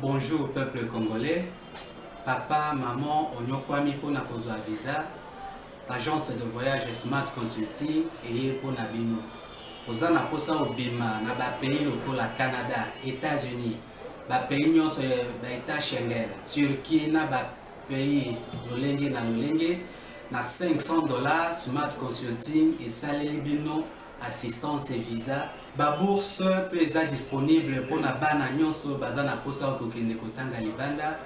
Bonjour peuple congolais. Papa, maman, onyokwami pona kozwa visa. Agence de voyage Smart Consulting et pour Nabino. Oza na posa obima na ba pays lokola Canada, États-Unis, ba pays nyonso ba État Schengen, Turquie na ba pays lolenge na lolenge na $500 Smart Consulting et saleli bino assistance et visa. Ba bourse peut être disponible pour na bana nyonso baza na posa okokende kotanga libanda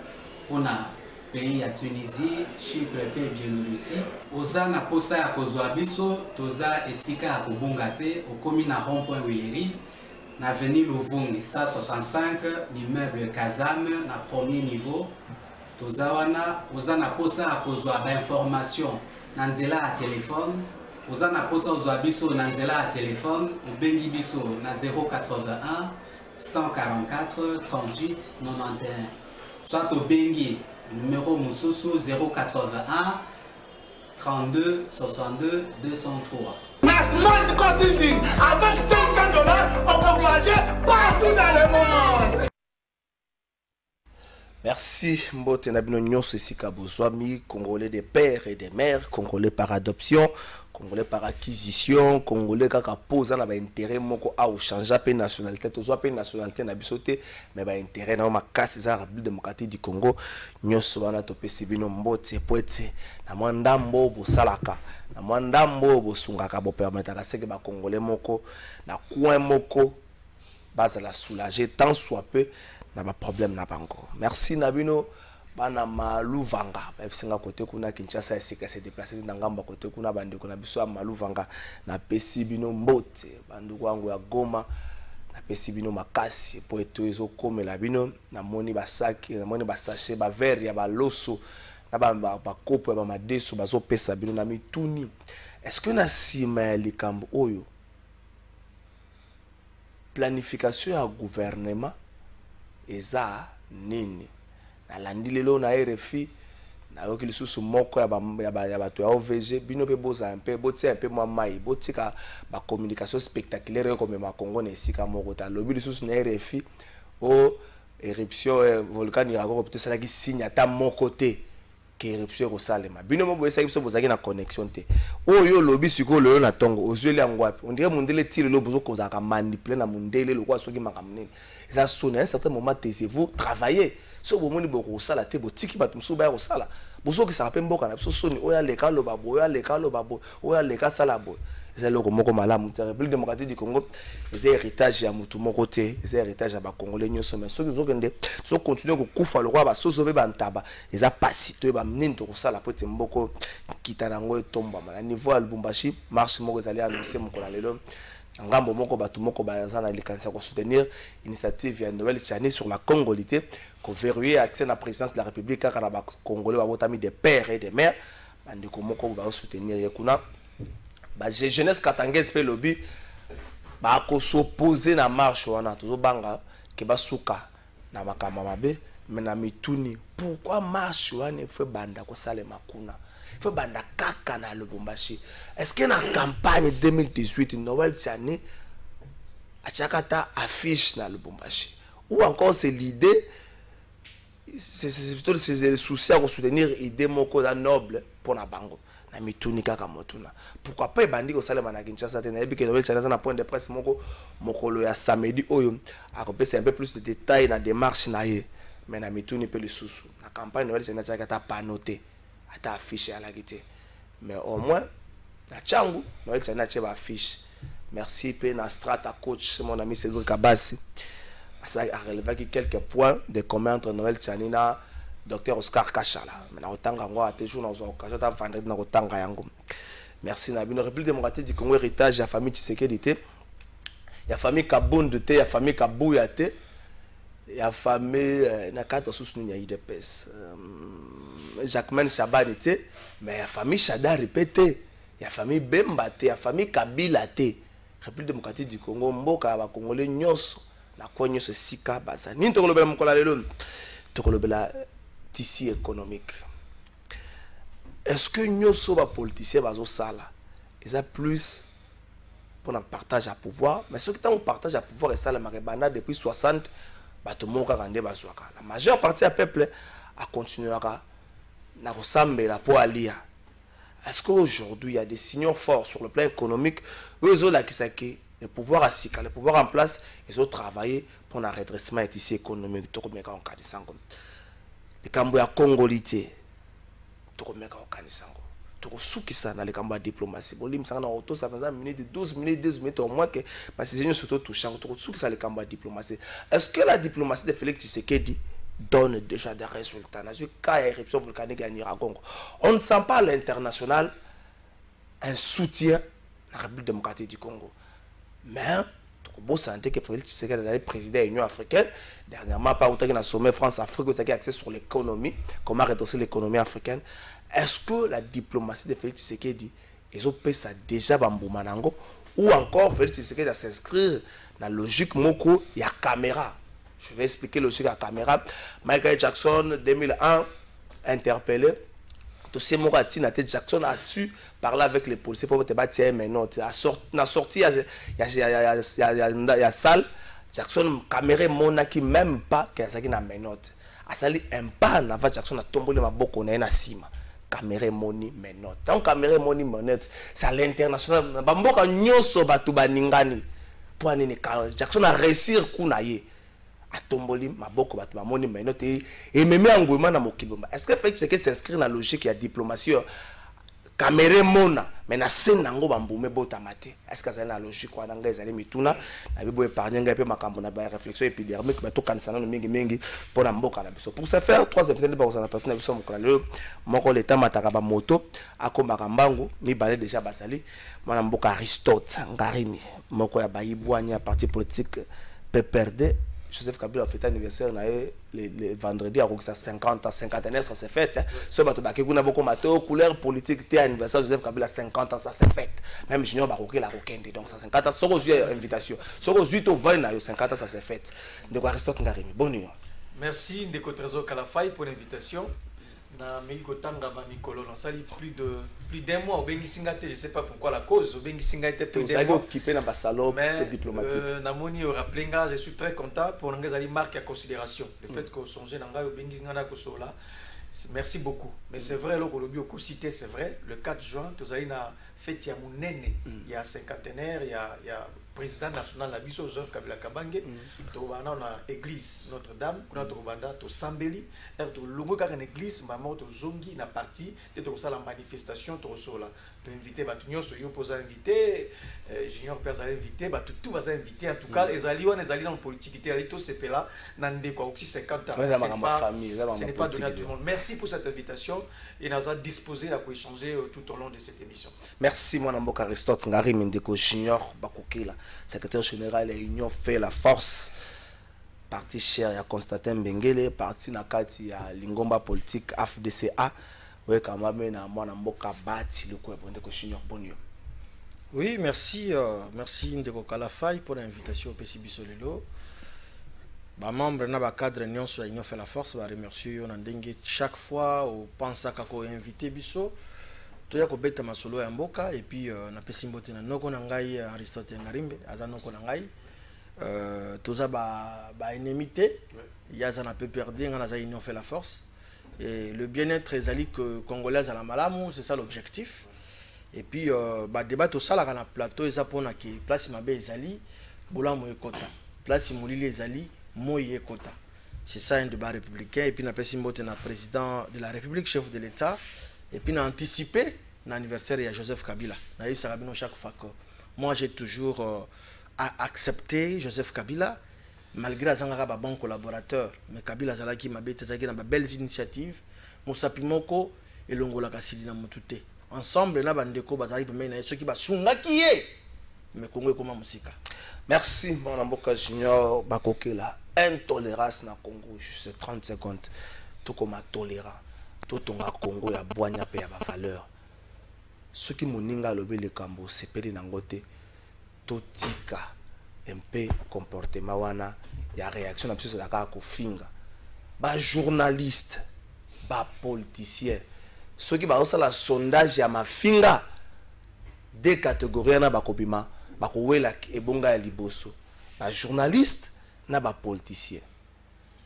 pour na pays ya Tunisie, Chypre et Biélorussie. Oza na posa ya kozwa biso, toza esika ya kobonga te, okomi na rond-point Willery, na avenue Louvungi, 165, l'immeuble Kazam, na premier niveau. Toza wana, oza na posa ya kozwa ba information na nzela ya téléphone. Oza na posa ozwa biso na nzela ya téléphone, obengi biso na 081 144 38 91. Soit obengi numéro Moussousou 081 32 62 203. Smart Consulting, avec $500, on peut voyager partout dans le monde. Merci, Mbote Nabino Nyonso Esika Bozwami, Congolais des pères et des mères, Congolais par adoption, Congolais par acquisition, Congolais kaka posa na ba intérêt moko a changer pe nationalité, to pe nationalité na bisote, mais ba intérêt na makasi za République démocratique du Congo, Nyonso wana to pesi bino Mbote poete na mwandambo bo salaka, na mwandambo bo sungaka bo permettre ka seke ba Congolais moko na coin moko base la soulager tant soit peu na ba problème na bango. Merci Nabino bana Maluvanga singa côté kuna Kinshasa esika se déplacer na ngamba côté kuna bandeko na biso ya Maluvanga na pesi bino Mbote banduku wangu ya Goma na pesi bino makasi po eto ezo komela bino na moni basaki na moni basashe ba verre ya baloso na ba kopo ya ba madeso bazo pesa bino na mituni. Est-ce que na sima ya likambo oyo planification ya gouvernement eza nini na landi lelo na RFI na yoki lisusu moko ya bato ya OVG bino pe boza un peu botia un peu mwa mai botika ba communication spectaculaire comme ma Congo na esika moko ta lobi lisusu na RFI o éruption volcanique encore peut-être ça qui signe ata moko te que éruption ko salema bino mo boyesa biso bozaki na connexion te oyo lobi siko lelo na tongo ozweli ngwapi on dirait mundele tile lo bozo kozaka manipuler na mundele lo kwa soki makamnene ça sonne à un certain moment taisez-vous travaillez so bomoni boko sala te botiki bato musu ba ko sala bozo ki ça rappelle mboka na biso soni oya leka lo babo oya leka lo babo oya leka sala bo c'est loko moko malamu ta République démocratique du Congo c'est héritage ya mutu moko te c'est héritage ya ba Congolais nyonso mais so ki kende so continuer ko kufa lo kwa ba so sauver ba ntaba eza pasito ba mnini to ko sala pote mboko kitanango etomba na niveau ya Lubumbashi marche moko ezali annoncer moko na lelo ngambo moko batu moko baza na likanisa ko soutenir initiative ya Noël Tchani sur la congolité ko verrouiller accès na présidence de la République car na ba Congolais ba botami des pères et des mères bandiko moko ba soutenir yekuna ba jeunesse katangaise pe lobby ba ko s'opposer na marche wana tozo banga ke basuka na makama mabe mais na mituni pourquoi marche wana fait banda ko sale makuna faut banda kaka na Lubumbashi. Est-ce que la campagne 2018 Noël Tchani a chakata affiche na Lubumbashi ou encore c'est l'idée c'est plutôt le souci à soutenir idée moko da noble pour na bango na mituni kaka motuna pourquoi pas bandi ko salema na Kinshasa te na ebi ke Noël Tchani na point de presse mokolo ya samedi oyo a kopesa un peu plus de détails na démarche na ye mais na mituni pe le susu na campagne Noël Tchani chakata pas noté ata affiche à la guité mais au moins na changu Noël Tchani a affiche merci pe na strata coach mon ami Cédric Kabasi ça a relevé quelques points de commun entre Noël Tchani et Dr Oscar Kachala mais na otanga ngo a toujours dans occasion ta vendredi na otanga yango merci na bino République démocratique du Congo héritage ya famille Tshisekedi te ya famille Kabundu te ya famille Kabuya te ya famille na kato sous ni ya IDPS Jacquemain Chabani te mais ya famille Chada répété ya famille Bemba te ya famille Kabila te République démocratique du Congo mboka ba Congolais nyonso na kwa nyonso sika baza nini tokolobela mokola lelo tokolobela tissu économique. Est-ce que nyonso ba politicien bazo sala ils plus pour un partage à pouvoir mais ceux qui ont partage à pouvoir et ça la maribana depuis 60 bato moko kaka nde bazwaka. La majeure partie du peuple a continué à resembler pour alia. Est-ce qu'aujourd'hui il y a des signaux forts sur le plan économique où ils ont le pouvoir assis, le pouvoir en place, ils ont travaillé pour un redressement ici économique. Tout comme en Kanisango, les Cambouis à Congolité, tout comme en Kanisango. Tout qui ça dans les Cambouis diplomatie. Bon, lim ça na auto ça fait 12 minutes, 12 minutes au moins que parce que c'est surtout touchant. Tout qui ça les Cambouis diplomatie. Est-ce que la diplomatie de Félix Tshisekedi donne déjà des résultats? Dans le cas éruption volcanique en Iragongo, on ne sent pas à l'international un soutien à la République démocratique du Congo. Mais bon santé que Félix Tshisekedi est président de l'Union africaine. Dernièrement, pas autant qu'un sommet France-Afrique, vous avez accès sur l'économie, comment redresser l'économie africaine. Est-ce que la diplomatie de Félix Tshisekedi, ils ont fait ça déjà Bamboumanango, ou encore Félix Tshisekedi va s'inscrire dans la logique Moko, il y a caméra. Je vais expliquer la logique à caméra. Michael Jackson, 2001, interpellé. Dossier Morati, Jackson a su parler avec les policiers pour te battre mes notes. Na sortie, il y a salle. Jackson caméra monaki même pas qu'il y a mes notes. A sali un pas avant Jackson a tombé le maboko na na sima. Caméra moni mes notes. Donc caméra moni mes notes, c'est à l'international. Bamboka nyoso batu baningani. Pour nini Jackson a réussir kunaye. A tomboli maboko batu bamoni mes notes et même engouement na mokilo. Est-ce que fait que s'inscrit dans la logique ya diplomatie caméra mona mais na scène nango bamboume botamate? Est-ce que c'est la logique quoi nanga ezali mituna na bibo épargner ngai pe makambo na ba réflexion épidermique ba to kanisana no mingi pour na mboka na biso. Pour ce faire trois épisodes ba kozana partenaire biso mokala lelo moko l'état mataka ba moto akombaka mbango mi balé déjà basali mwana mboka Aristote Ngarimi moko ya bayibwanya parti politique PPRD. Joseph Kabila a fait anniversaire le vendredi à 50 ans, 50 ça s'est fait. Ce bateau qui a beaucoup de couleur politique, anniversaire Joseph Kabila 50 ans, ça s'est fait. Même Junior Baroké la Rokende, donc ça 50 ans, c'est une invitation. C'est aujourd'hui au 20 50 ans, ça s'est fait. De quoi Aristote Ngarimi. Bonne nuit. Merci Ndeko Trésor Kalafay pour l'invitation. Na Meliko Tanga Mamikolo, on sali plus d'un mois au Bengisingate, je ne sais pas pourquoi la cause, au Bengisingate plus d'un mois. Occupé dans le salon diplomatique. Namoni au Raplenga, je suis très content pour nous aller marquer à considération le fait qu'on songe dans au Bengisingana Kosola. Merci beaucoup. Mais c'est vrai, le cité, c'est vrai. Le 4 juin, tu as une fête à Mounene, il y a cinquantenaire, il y a président national la biso Joseph Kabila Kabange, on a église Notre-Dame, on a Rwanda, to Sambeli, to longo ka une église maman to zongi na parti, to ça la manifestation to sola, to invité ba tunyo so yo posa invité, junior père invité, ba tout va invité en tout cas, les alliés dans politique ali to c'est là nan de quoi aussi 50 ans. Ce n'est pas donné à tout le monde. Merci pour cette invitation et nous avons disposé à échanger tout au long de cette émission. Merci mon amboka Aristote Ngarimi Ndeko Junior Bakokela. Secrétaire général de l'Union fait la force. Parti cher à Constantin Bengele, parti nakati à Lingomba politique AFDCA. Oui, quand même, moi, Namboka Bati, le quoi, Ndeko Junior Bonio. Oui, merci, merci Ndeko Kalafay pour l'invitation au PCB Solelo. Les membres de cadre de l'Union fait la force, je remercie chaque fois au pensa kako invité biso. Toya ko beta masolo ya mboka et puis na pesi mbote na noko na ngai Aristote Ngarimbe aza noko na ngai toza ba enemité yaza na PPRD ngana za Union fait la force et le bien-être ezali que congolais à la malamu, c'est ça l'objectif. Et puis ba débat to sala na plateau eza pona ke place mabe ezali bolamu ekota place mulili ezali moyi ekota. C'est ça un débat républicain et puis na pesi mbote na président de la République, chef de l'État. Et puis, on a anticipé l'anniversaire de Joseph Kabila. Chaque fois que moi, j'ai toujours accepté Joseph Kabila, malgré les bons collaborateurs. Mais Kabila Zalaki m'a bête de belles initiatives. Moussa Pimoko et Longola Kassili na Mutute. Ensemble, na bandeko bazali pemena ceux qui ba sunga qui est. Mais Congo comment musika. Merci mon amboka Junior Bakokela. Intolérance na Congo juste 30 secondes. Tout comme tolérant. Tout tonga Congo ya boanya pe ya ba valeur. Ce qui moninga lobe le kambo sepeli nangote totika un peu comportement wana ya réaction na biso la ko finga. Ba journaliste, ba politicien. Ceux qui ba osala sondage ya mafinga des catégories na ba kobima ba ko wela ebonga ya liboso. Ba journaliste na ba politicien.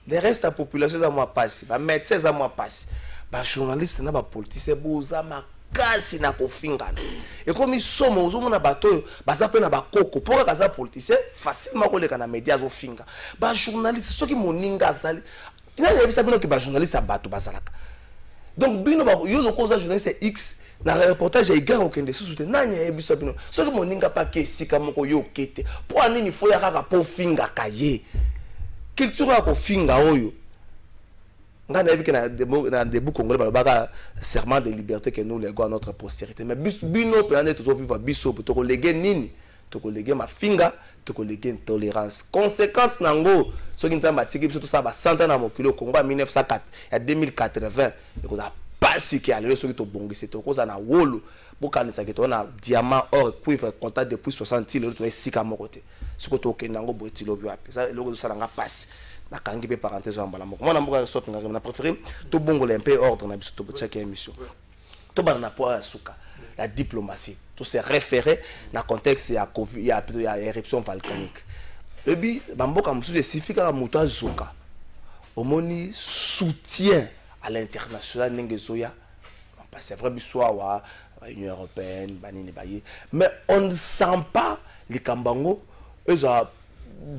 le reste de la population est à moi passé, les médecins est à moi passé, les journalistes et les politiciens sont à moi kasi na kofingana. Et comme ils sont aux hommes na bateau, baza pe na bakoko. Pour que les politiciens facilement ko leka na médias zo finga. Ba journalistes ceux qui moninga zali. Il y a des gens qui ba journalistes à bateau bazalaka. Donc bino ba yo loko za journaliste X na reportage ya igara okende sous nanya ebiso bino. Ceux qui moninga pa ke sika moko yo kete. Pour nini fo ya kaka po finga kaye. Culture ya ko finga oyo. On a vu que dans des bouts congolais, il y a un serment de liberté que nous léguons à notre postérité. Mais bino peut en être toujours vivre biso pour te colléguer nini, te colléguer ma finga, te colléguer une tolérance. Conséquence nango, ceux qui nous ont bâti, surtout ça, 100 ans au Congo en 1904, il y a 2080, il y a pas ce qui est allé, ceux qui ont bon, c'est au cause d'un wolo, pour qu'on ait un diamant, or, cuivre, contact depuis 60 ans, il y a 6 ans à côté. Ce que tu as nango, boiti lo bio, ça, le cause ça n'a pas passé. Na kangi pe parenthèse en bala moko. Moi na mboka sorte na préféré to bongo le un peu ordre na biso to check émission. To bana po suka la diplomatie. To se référer na contexte ya Covid ya éruption volcanique. Et puis bamboka musu spécifique à moto azuka. Omoni soutien à l'international ningezoya. C'est vrai biso wa Union européenne banini baye. Mais on ne sent pas les kambango eux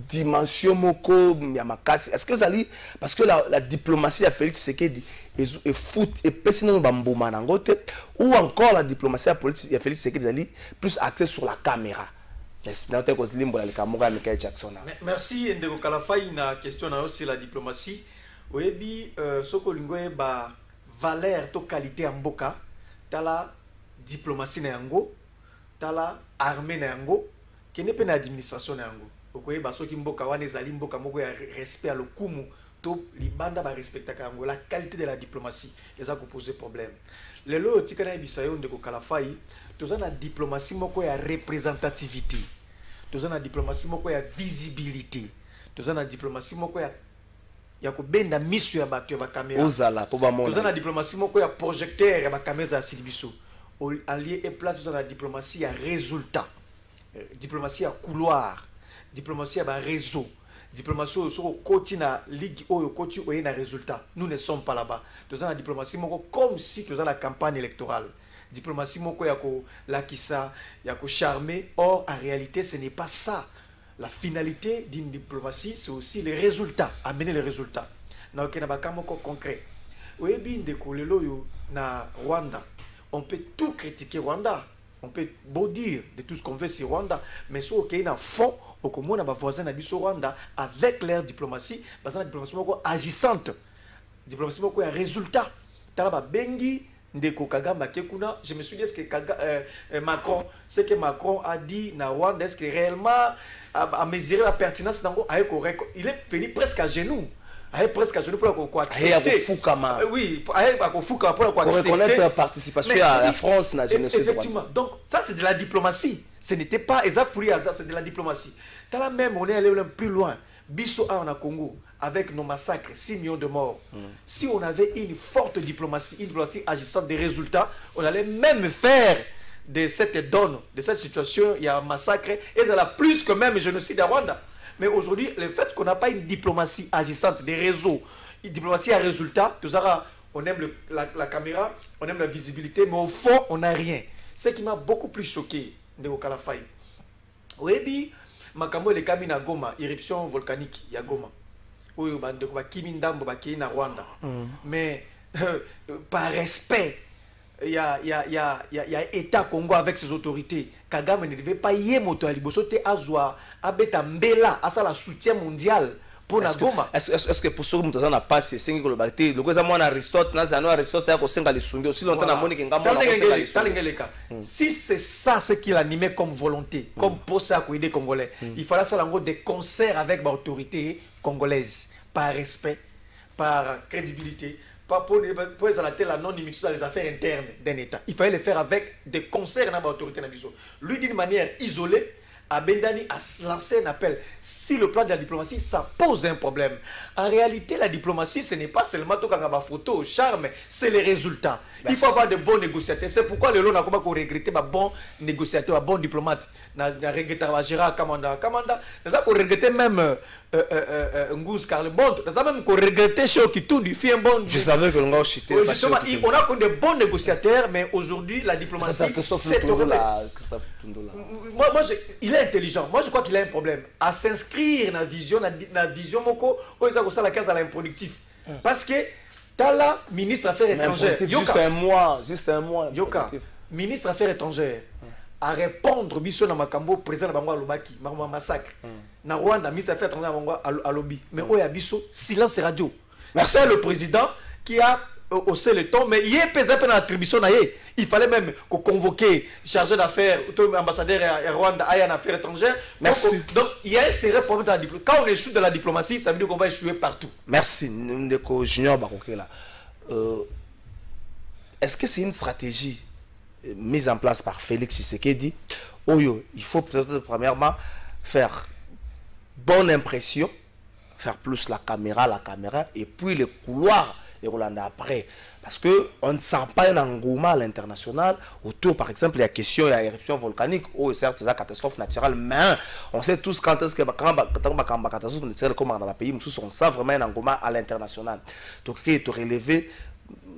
dimension moko yamakasi. Est-ce que vous allez parce que la diplomatie a Félix Tshisekedi et foot et personne bamboma nangote ou encore la diplomatie a politique ya Félix Tshisekedi allait plus axée sur la caméra. Merci Ndeko Kalafai na question na aussi la diplomatie. Oyebi soko lingoye ba valeur to qualité mboka tala diplomatie na yango tala armée na yango kene pe na administration na yango. Okoye basoki mboka wana ezali mboka moko ya respect à lokumu to libanda ba respecta kango la qualité de la diplomatie eza ko poser problème lelo tikana bisayo Ndeko Kalafai tozana diplomatie moko ya représentativité tozana diplomatie moko ya visibilité tozana diplomatie moko ya ko benda misu ya bato ya ba caméra ozala po ba mona tozana diplomatie moko ya projecteur ya ba caméra ya Silibiso allié et place tozana diplomatie ya résultat diplomatie ya couloir diplomatie à réseau, diplomatie au côté na ligue au côté où il y a un résultat. Nous ne sommes pas là-bas. Nous avons la diplomatie comme si nous avons la campagne électorale. Diplomatie moko yako la kissa yako charmer. Or en réalité ce n'est pas ça. La finalité d'une diplomatie c'est aussi les résultats, amener les résultats. Na okena bakamoko concret. Oyebi ndeko lelo yo na Rwanda. On peut tout critiquer Rwanda. On peut beau dire de tout ce qu'on veut sur Rwanda, mais ce qui est en fond, au commun à voisin au Rwanda, avec leur diplomatie, parce que la diplomatie agissante, diplomatie un résultat. Talaba bengi ndeko Kagame Kekuna, je me suis dit est-ce que Macron, ce que Macron a dit na Rwanda, est-ce que réellement a mesuré la pertinence d'ango, il est venu presque à genoux. Presque à genoux pour accepter. Oui, pour reconnaître la participation à la France. Effectivement. Donc, ça, c'est de la diplomatie. Ce n'était pas c'est de la diplomatie. Là même, on est allé plus loin. Bisso a en Congo, avec nos massacres, 6 millions de morts. Si on avait une forte diplomatie, une diplomatie agissante des résultats, on allait même faire de cette donne, de cette situation, il y a un massacre, et ça a plus que même génocide à Rwanda. Mais aujourd'hui, le fait qu'on n'a pas une diplomatie agissante, des réseaux, une diplomatie à résultat, on aime la caméra, on aime la visibilité, mais au fond, on n'a rien. Ce qui m'a beaucoup plus choqué, Ndeko Kalafai. Oyebi, makambo le kamina Goma, éruption volcanique, ya Goma. Oyo bandeko ba kimindambo ba na Rwanda. Mais par respect, il y a État Congo avec ses autorités. Kagame ne devait pas y moto à Libosote Azwa, Abeta Mbela, à ça la soutien mondial pour la Goma. Est-ce que pour ce que nous avons passé, c'est que le bâti, le gouvernement Aristote, Aristote, a conseillé les sondes aussi longtemps à Monique si c'est ça ce qu'il animait comme volonté, comme pour ça pour aider Congolais, il fallait ça des concerts avec l'autorité congolaise, par respect, par crédibilité. Pas pour exalter la non-immixtion dans les affaires internes d'un État. Il fallait le faire avec des concerts dans l'autorité. Lui, d'une manière isolée, Abendani a lancé un appel. Si le plan de la diplomatie, ça pose un problème. En réalité, la diplomatie, ce n'est pas seulement tout ma photo au charme, c'est les résultats. Il faut avoir de bons négociateurs. C'est pourquoi le lot n'a pas regretté un bon négociateur, un bon diplomate. N'a regretté Gérard Kamanda. N'a pas regretté même Ngouz Karlebond. N'a pas même regretté Chokitou du film bon. Je savais que l'on a cité. Justement, on a connu de bons négociateurs, mais aujourd'hui, la diplomatie, c'est moi, il est intelligent. Moi, je crois qu'il a un problème à s'inscrire dans la vision moko où il a la case à l'improductif. Parce que Tala, ministre affaires étrangères, juste un mois. Yoka, ministre affaires étrangères, à répondre biso na makambo président na bango alobaki, massacre. Na Rwanda, ministre affaires étrangères na bango alobi. Mais oya biso silence radio. C'est le président qui a haussé le ton, mais il est pesé dans l'attribution. Il fallait même convoquer chargé d'affaires, ambassadeur à Rwanda, à affaires étrangères. Merci. Donc, il y a un sérieux problème dans la diplomatie. Quand on échoue dans la diplomatie, ça veut dire qu'on va échouer partout. Merci. Ndeko Junior Bakoké là. Est-ce que c'est une stratégie mise en place par Félix Tshisekedi? Oyo, il faut peut-être premièrement faire bonne impression, faire plus la caméra, et puis le couloir et Roland après. Parce qu'on ne sent pas un engouement à l'international autour, par exemple, il y a question, il y a éruption volcanique, ou certes, c'est une catastrophe naturelle, mais on sait tous quand est-ce que quand catastrophe naturelle comme dans le pays, on sent vraiment un engouement à l'international. Donc, il est relevé,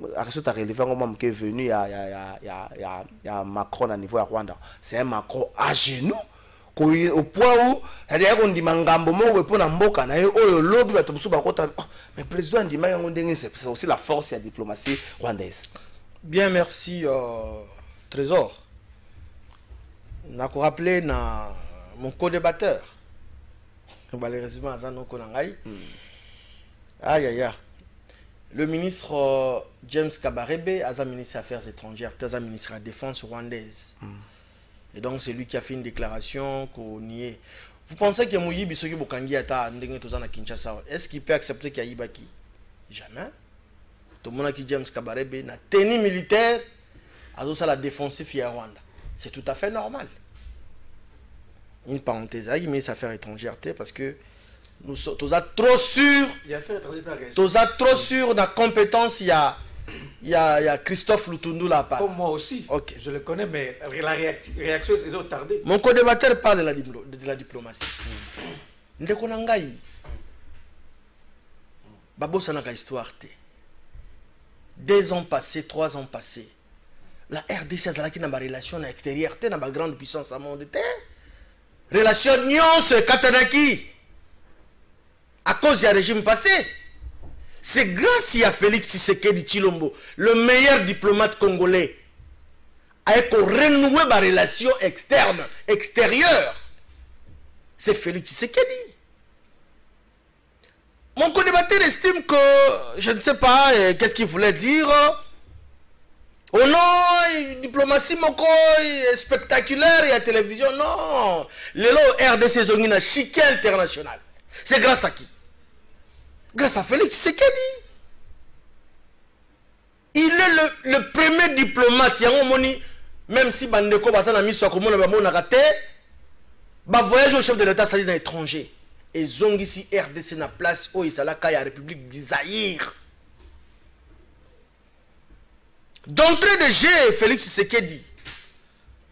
tu as relevé un moment qui est venu, il y a Macron à niveau à Rwanda. C'est un Macron à genoux. Au point où on dit mangambo mo pour namboka na yo oyo lobby bato musu bakota mais président dit c'est aussi la force de la diplomatie rwandaise. Bien, merci Trésor. Nako rappelé na mon co-débatteur. Malheureusement azano konangai. Aïe. Le ministre James Kabarebe, Aza ministre des Affaires étrangères, Aza ministre de la Défense rwandaise. Et donc c'est lui qui a fait une déclaration qu'on y est. Vous pensez que Mouyi Bisoki Bokangi ata ndenge tozana Kinshasa, est-ce qu'il peut accepter qu'il y a Ibaki? Jamais. Tout le monde qui James Kabarebe na tenue militaire à ça la défensif à Rwanda. C'est tout à fait normal. Une parenthèse, il ministre des Affaires étrangères parce que nous sommes trop sûrs. Trop sûr de la compétence il y a Christophe Lutundu là. Comme moi aussi. Okay. Je le connais, mais la réaction est tardée. Mon co-débatteur parle de la diplomatie. Ndeko nangai. Babo sanaka histoire te. 2 ans passés, 3 ans passés. La RDC a une relation extérieure, une grande puissance à monde. Relation nyonso katanaki. À cause du régime passé. C'est grâce à Félix Tshisekedi Tshilombo, le meilleur diplomate congolais, à renouer ma relation externe, extérieure. C'est Félix Tshisekedi. Mon co-débatteur estime que, je ne sais pas, qu'est-ce qu'il voulait dire. Oh non, diplomatie spectaculaire et à télévision, non. Les lots RDC Zongina, chiquet international. C'est grâce à qui? Grâce à Félix Tshisekedi. Il est le premier diplomate. Même si Bandeko Basana mis sur comment on a raté, voyage au chef de l'État s'agit d'un étranger. Et Zongisi RDC na place où il s'est là, la République d'Isaïr. D'entrée de jeu, Félix Tshisekedi,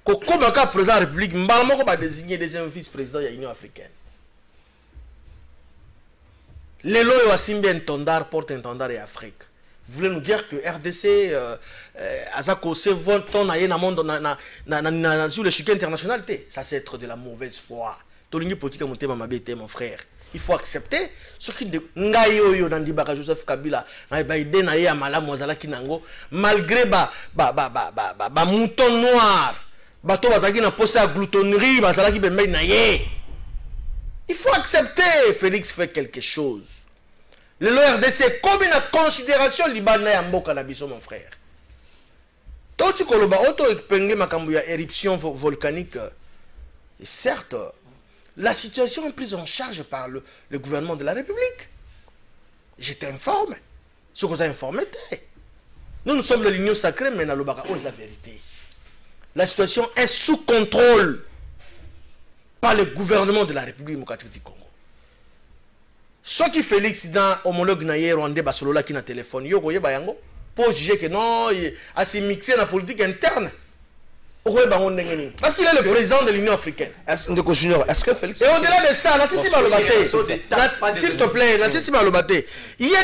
comme un cas président de la République, Mbalamo va désigner deuxième vice-président de l'Union africaine. Les lois à Simbi Ntondar portent Ntondar et Afrique. Vous voulez nous dire que RDC, Azako, c'est 20 ans sur le chiquet international? Ça, c'est être de la mauvaise foi. Mon frère. Il faut accepter ce qui est Joseph Kabila, malgré mouton noir, il faut accepter. Félix fait quelque chose. Le RDC, comme une considération libanais en Boka Nabiso, mon frère. Toi, tu connais éruption volcanique. Et certes, la situation est prise en charge par le gouvernement de la République. J'étais informé. Ce que vous avez informé, nous sommes de l'union sacrée, mais dans le Baka, on la vérité. La situation est sous contrôle par le gouvernement de la République démocratique du Congo. Soit qui Félix dans homologue naïe rwandais basolola qui na téléphone yo goye bayango pour juger que non a s'est mixé dans la politique interne. Parce qu'il est le président de l'Union africaine. Est-ce que Félix... Et au-delà de ça, s'il te plaît, il y a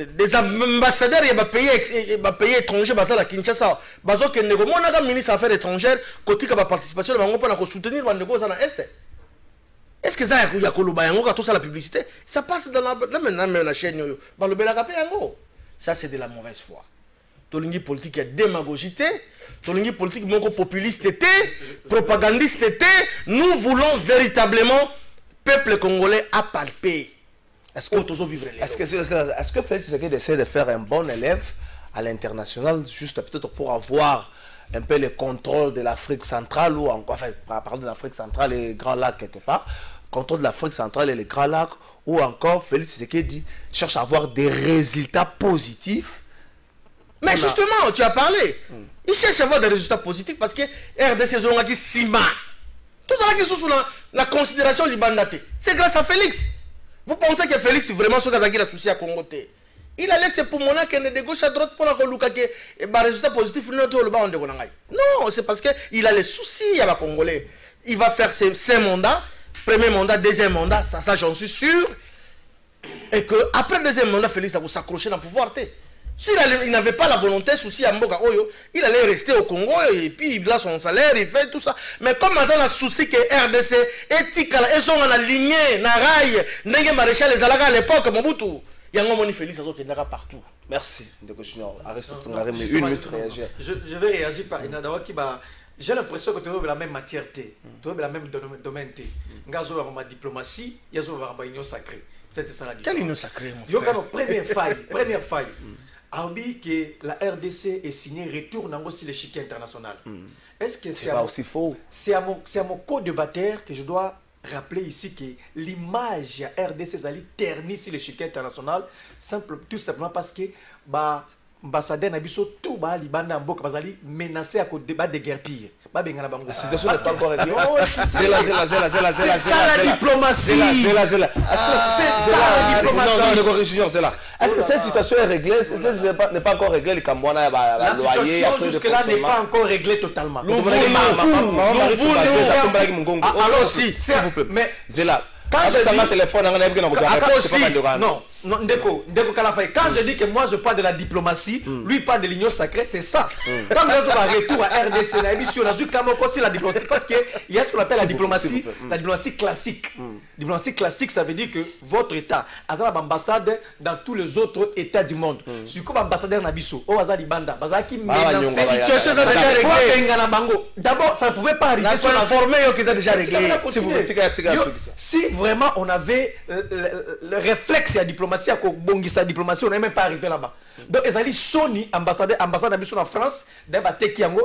des ambassadeurs qui sont pays étrangers à Kinshasa. Parce que le ministre des Affaires étrangères, côté de la participation, pour soutenir les négociations dans l'Est. Est-ce que ça y a tout ça la publicité? Ça passe dans la chaîne. Ça, c'est de la mauvaise foi. Tolingi politique est démagogité, Tolingi politique moko populiste était, propagandiste était. Nous voulons véritablement peuple congolais à palper. Est-ce que Félix Tshisekedi essaie de faire un bon élève à l'international, juste peut-être pour avoir un peu le contrôle de l'Afrique centrale ou encore, enfin, parler de l'Afrique centrale et les Grands Lacs quelque part, contrôle de l'Afrique centrale et les Grands Lacs, ou encore Félix Tshisekedi cherche à avoir des résultats positifs. Mais justement, tu as parlé. Il cherche à avoir des résultats positifs parce que RDC Zonga qui Sima. Tout ça qui sont sous la considération libanate. C'est grâce à Félix. Vous pensez que Félix vraiment ce gars qui a souci à Congo? Il a laissé pour mon qu'il de gauche à droite pour la Coluka que les résultats positifs non, c'est parce qu'il a les soucis à la Congolais. Il va faire ses mandats, premier mandat, deuxième mandat, ça j'en suis sûr. Et que après le deuxième mandat, Félix va s'accrocher dans le pouvoir. S'il n'avait pas la volonté, souci à Mboka Oyo, il allait rester au Congo et puis il a son salaire, il fait tout ça. Mais comme maintenant, le souci que RDC, éthique, ils sont en lignée, na rail, Ndenge Maréchal, les Alaga à l'époque, Mobutu, il y a un moment Félix qui est partout. Merci. Une minute réagir. Je vais réagir par j'ai l'impression que tu as la même matière, tu as la même domaine. Ngazo a ma diplomatie, Yazo a ma union sacrée. Peut-être c'est ça la différence. Quelle union sacrée, mon frère? Première faille. Albi que la RDC est signée retourne aussi l'échiquier international. Est-ce que c'est aussi faux? C'est à mon co-débatteur que je dois rappeler ici que l'image de RDC est ternie sur l'échiquier international tout simplement parce que ambassadeur Nabiso tout ba libanda mboka bazali menacé à cause débat de guerre pire. La situation n'est pas encore réglée. C'est ça la diplomatie. C'est ça la diplomatie. Est-ce que cette situation est réglée? N'est pas encore réglée. La situation jusque-là n'est pas encore réglée totalement. Alors si, s'il vous plaît. Mais quand je dis téléphone, non, Ndeko Kalafay. Quand je dis que moi je parle de la diplomatie, lui parle de l'union sacrée, c'est ça. Quand nous avons un retour à RDC, on a vu la diplomatie parce qu'il y a ce qu'on appelle la diplomatie classique. Diplomatie classique, ça veut dire que votre État a une ambassade dans tous les autres États du monde. Si comme ambassadeur Nabiso, au Bazali Banda, Bazaki menacé. La situation est déjà réglée. D'abord, ça ne pouvait pas arriver. Il faut informer qu'ils ont déjà réglé. Si vraiment on avait le réflexe à la diplomatie, à la diplomatie, on n'est même pas arrivé là-bas. Donc, ils ont dit Sony, ambassade en France, des bâtés qui ont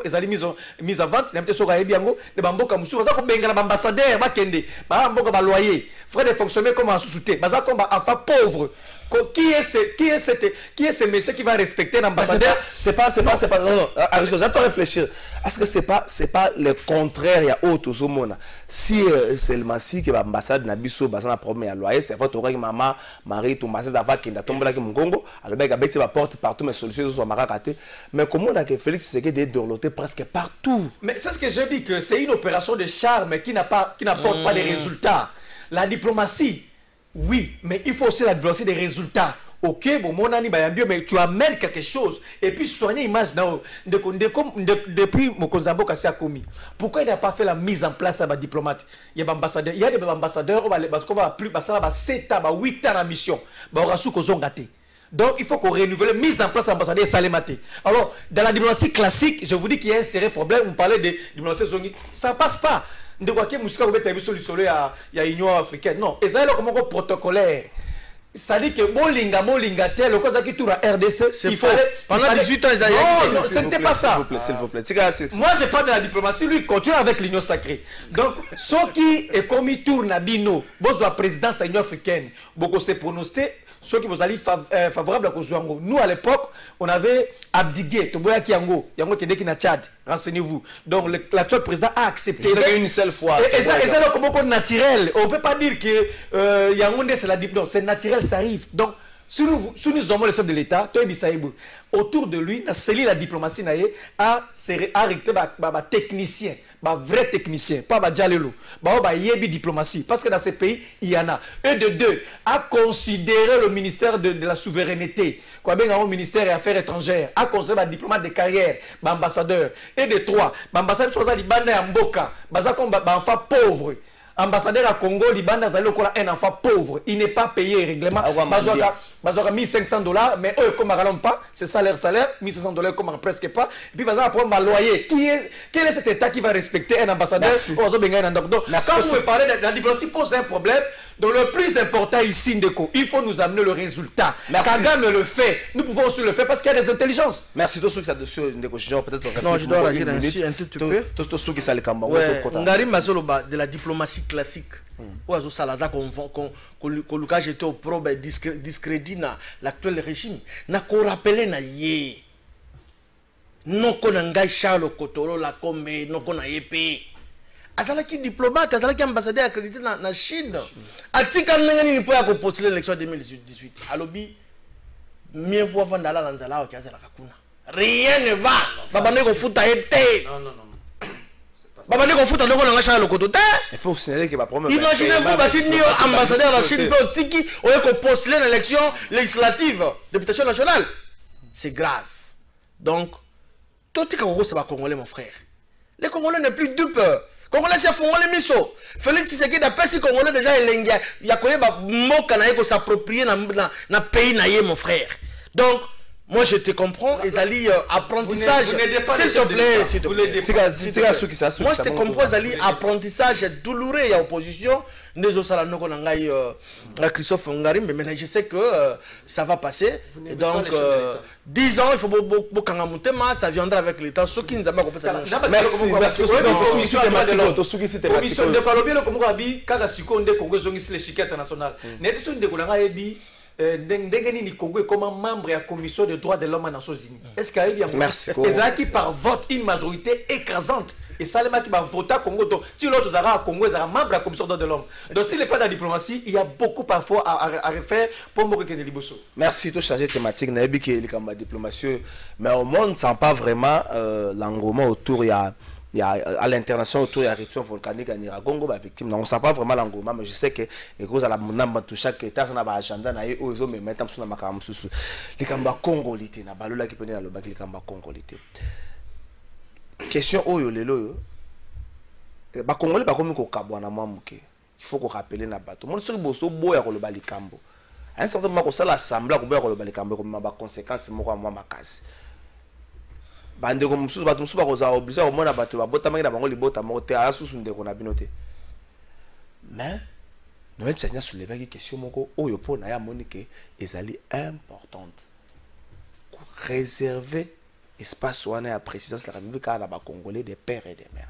mis en vente, des bamboka moussou, ils ont ambassadeur, ils ont loyer, frais de fonctionnaire comme un sous-souté, ils ont enfant pauvre. Qui est ce monsieur qui va respecter l'ambassadeur? C'est pas. Non. J'attends réfléchir. Est-ce que c'est pas le contraire? Il y a autre chose. Si c'est le massi qui va l'ambassade Nabiso, basana problème à loyer, c'est votre oreille maman, Marie, tout massi d'ava qui n'a tombé là qui m'gongo. Alors ben gabeti va porte partout mes solutions sont maracate. Mais comment on a que Félix Tshisekedi est dorloté presque partout? Mais c'est ce que je dis que c'est une opération de charme qui n'apporte pas de résultats. La diplomatie. Oui, mais il faut aussi la diplomatie des résultats. Ok, bon, mon ami Bayambio, mais tu amènes quelque chose et puis soigner l'image depuis Mokonzambo Kassi a commis. Pourquoi il n'a pas fait la mise en place à ma diplomate? Il y a des ambassadeurs, parce qu'on va plus, ça va 7 ans, 8 ans en mission. Donc il faut qu'on renouvelle la mise en place de l'ambassadeur Salématé. Alors, dans la diplomatie classique, je vous dis qu'il y a un sérieux problème. Vous parlez de diplomatie zongi, ça ne passe pas. Il y a l'Union africaine. Non, et ça est comme un protocolaire. Ça dit que Bolinga tel, le cause qui tourne à RDC, c'est faux. Pendant 18 ans, ils avaient non, ce n'était pas ça. S'il vous plaît. Moi, je parle de la diplomatie, lui, il continue avec l'Union sacrée. Donc, ce qui est comme il tourne à Bino, bon, la présidence de l'Union africaine, beaucoup se prononcé, ceux qui vous allaient favorable à Kozouango. Nous, à l'époque, on avait abdigué. Toboya Kiango, Yango Kendeki na Tchad. Renseignez-vous. Donc, l'actuel président a accepté. C'est une seule fois. Et ça, c'est comme naturel. On ne peut pas dire que Yango c'est la dip. Non, c'est naturel, ça arrive. Donc, si nous avons le chef de l'État, autour de lui, la diplomatie a arrêté les techniciens, les vrais techniciens, pas les djalelo, les diplomatie. Parce que dans ces pays, il y en a. Et de deux, à considérer le ministère de la souveraineté, le ministère des Affaires étrangères, à considérer les diplomates de carrière, les ambassadeurs. Et de trois, les ambassadeurs sont les Mboka, les enfants pauvres. Ambassadeur à Congo, Liban, un enfant pauvre. Il n'est pas payé règlement. Bazoka $1,500, mais eux, comme ils pas, c'est salaire, $1,500, comme presque pas. Et puis, Bazoka prend un loyer. Quel est cet État qui va respecter un ambassadeur? Donc, quand vous me parlez de la diplomatie, pose un problème. Donc, le plus important ici, Ndeko, il faut nous amener le résultat. Kagame le fait. Nous pouvons aussi le faire parce qu'il y a des intelligences. Merci. Tout ce qui dessus, Ndeko, peut-être. Non, je dois réagir ainsi un tout petit peu. Tout ce qui s'est Ngari Mazoloba de la diplomatie classique. Oazo Salazar qu'on jeté au probe discrédit l'actuel régime. N'a qu'on rappelé na yé. Non qu'on a Charles Kotoro la comme non qu'on a épée. Azalaki diplomate, azalaki ambassadeur accrédité dans la Chine. Atika n'engani ni poya ko postuler l'élection 2018. Alobi mieux vaut vandala lanzala o kiaza la kakuna. Rien ne va. Baba ne ko futa été. Non. Baba ne ko futa ndoko na Charles Koto te. Il faut signaler que problème. Imaginez-vous batini ambassadeur de la Chine peut tiki o ko postuler l'élection législative, députation nationale. C'est grave. Donc tout tika ko c'est pas congolais mon frère. Les Congolais n'est plus dupes. Congolais c'est Fongolais miso. Félix Tshisekedi d'après si Congolais déjà il y a quoi ba moka na ko s'approprier na pays na mon frère. Donc moi je te comprends, Ezali apprentissage. S'il te plaît, s'il te plaît. Moi je te comprends, Ezali apprentissage douloureux il y a opposition. Nezo sala noko na ngai Christophe Ngari, mais maintenant je sais que ça va passer. Et donc 10 ans il faut beaucoup mutema, ça viendra avec le temps. Ceux qui nous amènent merci. Commission de Colombie le Congo abi kaka sikonde Congo zongisi le chiquet international. Nebiso ndekolanga ebi ndengeni ni Congo comme membre de la commission des droits de l'homme aux Nations Unies. Est-ce qu'il y a eu bien qui par vote une majorité écrasante et ça les qui va voter Congo si l'autre à Congo est membre de la commission des droits de l'homme. Donc s'il n'est pas dans la diplomatie, il y a beaucoup parfois à refaire pour me que de Liboso. Merci de changer thématique n'abi que la diplomatie mais au monde sent pas vraiment l'engouement autour il y a à l'international autour de l'éruption volcanique en Iragongo, victime. On ne sent pas vraiment l'engouement, mais je sais que les causes à la monnaie, chaque état, ça n'a pas agenda, ils ont mis maintenant sur la macaram sous les Kamba congolité, na balola qui prenait le bac les Kamba congolité. Question oyo lelo, ba congolais pas comme ko kabwana mamuke. Il faut qu'on rappelle na bateau. Mon sur boso boya ko le balikambo. À un certain moment, ça l'assemblée ko boya ko le balikambo comme ma conséquence mo ko ma case. Bande comme sous bateau sous bakoza obligé au moins na bateau ba bota mangi na bango libota moté a sous ndeko na binoté mais nous enseignants soulever une question moko oyo po na ya monique ezali importante réserver espace wana à présidence de la République à la congolais des pères et des mères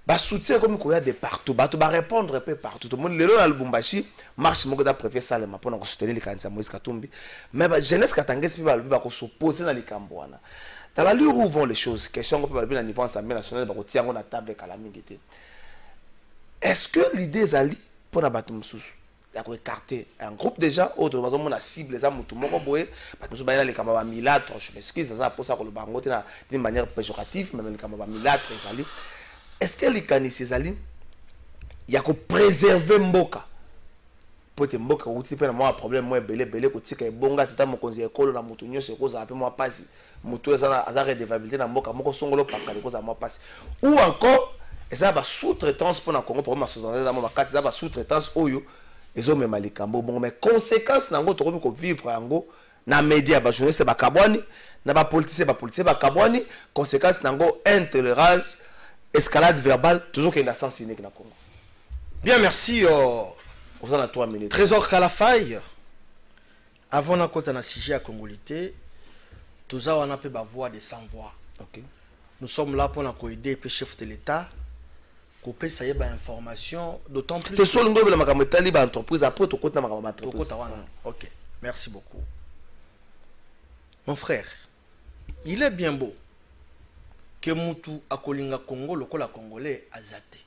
ba soutien comme koya de partout bato ba répondre peu partout tout le monde lelo na Lubumbashi marche moko da préfet Salema pour na soutenir les kanisa Moïse Katumbi mais ba jeunesse katangesi ba ko s'opposer na likambo wana. Dans la lieu où vont les choses, question qu'on peut parler à niveau assemblée nationale, on tient la table de calamité. Est-ce que l'idée est allée pour la bataille sous écarter un groupe déjà, autre par exemple on a ciblé les amours tout le monde boye, parce que les camarades milâtres, je m'excuse, ça pour ça que le bango d'une manière péjorative, mais les camarades milâtres les alliés. Est-ce que les canisses alliés, il y a que préserver Mboka. Pour te Mboka ou tu peux avoir un problème moi belé que tu sais que bonga tu t'as mon conseiller école la moutonio c'est cause un peu moi pas moto ça a redevabilité dans Mboka moko songolo pas que cause à moi passe ou encore et ça va sous-traitance pour na Congo pour ma sous-traitance dans ma case ça va sous-traitance oyo ils ont même likambo bon mais conséquence nango to ko vivre yango na média ba journaliste ba kabwani na ba politicien ba kabwani conséquence nango intolérance escalade verbale toujours qu'il y a un sens unique na Congo. Bien merci on a 3 minutes. Trésor Kalafay, avant de côté un sujet à Congolité, tous on a pu voix de sans voix. Okay. Nous sommes là pour aider le chef de l'État, couper ça y est information, d'autant plus. Tu es seul dans la entreprise après tu côté na entreprise. Ok. Merci beaucoup. Mon frère, il est bien beau que Moutou akolinga Congo, le kola congolais azate.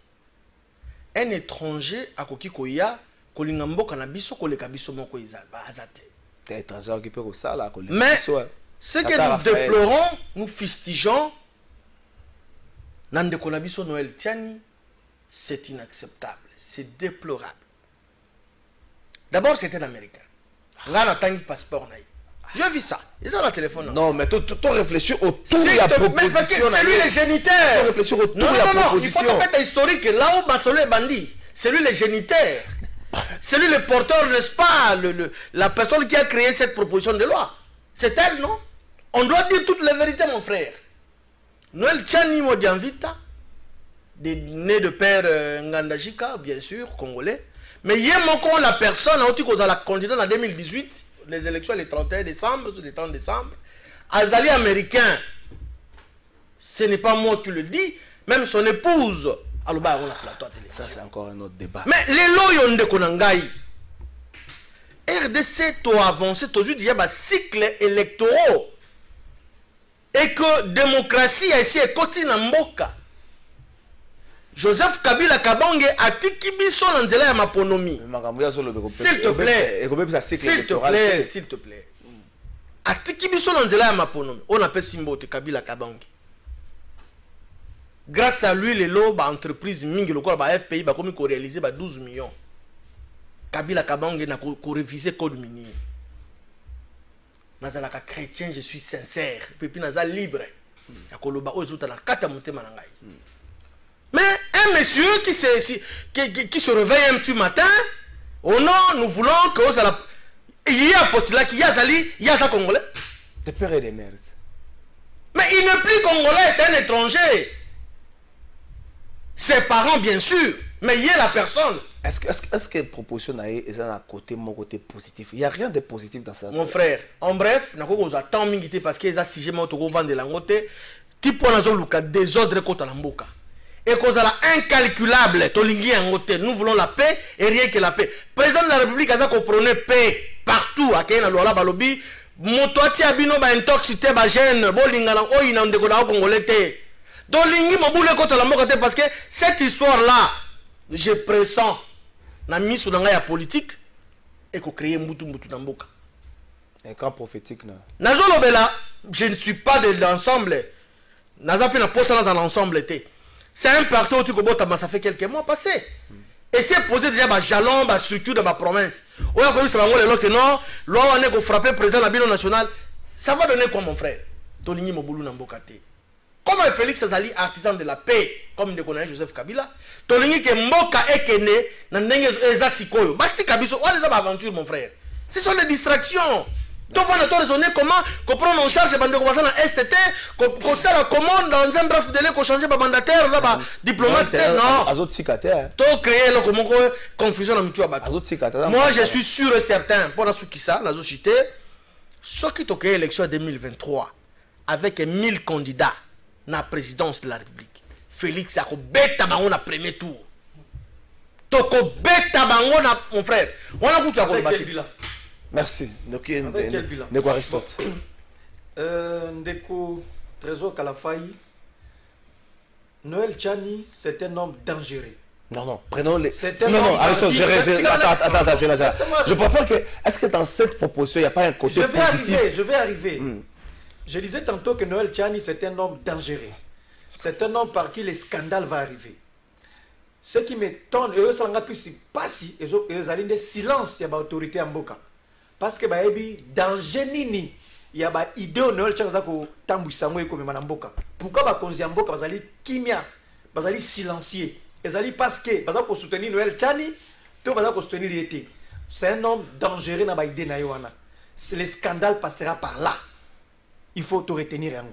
Un étranger akoki koya kolinga mboka na biso koleka biso moko azate. T'es étranger qui peut ça là. Mais ce que nous déplorons, nous fustigeons, Nande Konabiso Noël Tiani, c'est inacceptable, c'est déplorable. D'abord, c'était un Américain. Là, on attend un passeport. J'ai vu ça. Ils ont le téléphone. Non, mais tu réfléchis autour de la proposition. Mais parce que c'est lui le géniteur. Tu réfléchis autour de la proposition. Non, il faut te mettre historique. Là où Basolo est bandit, c'est lui le géniteur. C'est lui le porteur, n'est-ce pas, la personne qui a créé cette proposition de loi. C'est elle, non? On doit dire toutes les vérités, mon frère. Noël Tchani Modianvita, né de père Ngandajika, bien sûr, congolais. Mais il y a la personne qui a la candidat en 2018, les élections le 31 décembre, le 30 décembre, Azali américain. Ce n'est pas moi qui le dis, même son épouse. Ça, c'est encore un autre débat. Mais les loyons de Konangaï, RDC a avancé, tu as dit, il y a un cycle électoral. Et que démocratie a essayé de continuer à Mboka. Joseph Kabila Kabange a tiki biso na nzela ya maponomi. S'il te plaît. S'il te plaît, s'il te plaît. A tiki biso na nzela ya maponomi. On appelle Simbote Kabila Kabange. Grâce à lui, les lots, entreprise mingi le corps FPI ba comme ko réaliser 12 millions. Kabila Kabange na ko réviser code minier. Nazalaka chrétien, je suis sincère. Puis nazal libre. Yakoloba ozuta na kata motema na ngai. Mais un monsieur qui se réveille un petit matin, oh non, nous voulons que il y a un postulat qui y a Zali, il y a ça congolais. Des pères et des mères. Mais il n'est plus congolais, c'est un étranger. Ses parents, bien sûr, mais il y a la personne. Est-ce que proposition est à côté, mon côté positif? Il n'y a rien de positif dans ça. Mon frère, en bref, je n'ai tant mingité parce qu'il y a si j'ai mon togo vendre la ngote, tu peux nous désordre contre la mboka. Et qu'on a incalculable, nous voulons la paix et rien que la paix. Président de la République a compris paix partout. À Kenya, Lola Balobi, Motoati Abino ba intoxité ba gêne, bolingana oina ndekona congolais. Donc lingi moboule contre la mboka parce que cette histoire là, je pressens na mise dans la politique et qu'on crée mutu na mboka. Un camp prophétique na. Nazolobela, je ne suis pas de l'ensemble. Nazapi na poste dans l'ensemble été. C'est un parti où tu commences, ça fait quelques mois passés. Et c'est posé déjà ma jalon, ma structure de ma province. On a connu ce moment que non, l'on a frappé le président de la Bino nationale. Ça va donner quoi, mon frère? Tolini Moboulou Nambokate. Comme Félix Azali, artisan de la paix, comme le connaît Joseph Kabila, Tolini que Mboka est kené, Nandenge Ezasikoyo. Bati Kabiso, on a des aventures, mon frère. Ce sont des distractions. Donc, on a raisonné comment qu'on prend en charge les bandes de dans STT, qu'on sait la commande dans un bref délai, qu'on change les mandataires, là, diplomate. Non. Tu créer là, comment confusion dans le moi, je suis sûr et certain, pour la Soukissa, la société, ceux qui ont créé l'élection en 2023, avec 1000 candidats dans la présidence de la République, Félix a bêta bango na premier tour. Toko bêta bango na mon frère. On a goûté à combattre. Merci. Ndeko Aristote. Ndeko Trésor Kalafai. Noël Tchani, c'est un homme dangereux. Non, prenons les. Non, Aristote, attends, je préfère que. Est-ce que dans cette proposition, il n'y a pas un côté positif? Je vais arriver. Je disais tantôt que Noël Tchani, c'est un homme dangereux. C'est un homme par qui les scandales vont arriver. Ce qui m'étonne, eux, ça n'a plus pas si, ils ont des silences, il y a l'autorité en Boka. Parce que dans Genini, il y a une idée de Noël Tchani qui est comme Mboka. Pourquoi ils ont Mboka? Ils ont kimia, ils ont silencieux. Ils ont parce que ils ont soutenu Noël Tchani, ils ont soutenu l'été. C'est un homme dangereux dans l'idée de Nayoana. Le scandale passera par là. Il faut te retenir.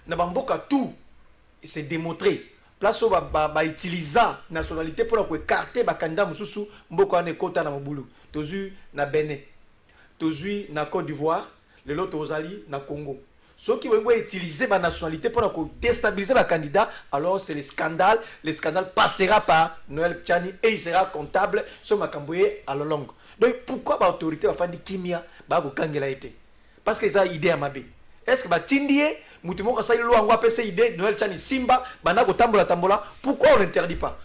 Dans Mboka, tout c'est démontré. Place où va utiliser la nationalité pour écarter les candidats Moussou, Mboka ne kota na mobulu. Tozu na Bénin. Tozu na Côte d'Ivoire, les autres Ozali na Congo. Ceux qui vont utiliser la nationalité pour déstabiliser les candidats, alors c'est le scandale. Le scandale passera par Noël Tchani et il sera comptable sur Makamboué à la longue. Donc pourquoi l'autorité va faire des kimia, bakokangela été parce que ça idée à mabe. Est-ce que batindie mutumo ka sali loi ngwa pesa idée Noël Tchani Simba bana ko tambola pourquoi on n'interdit pas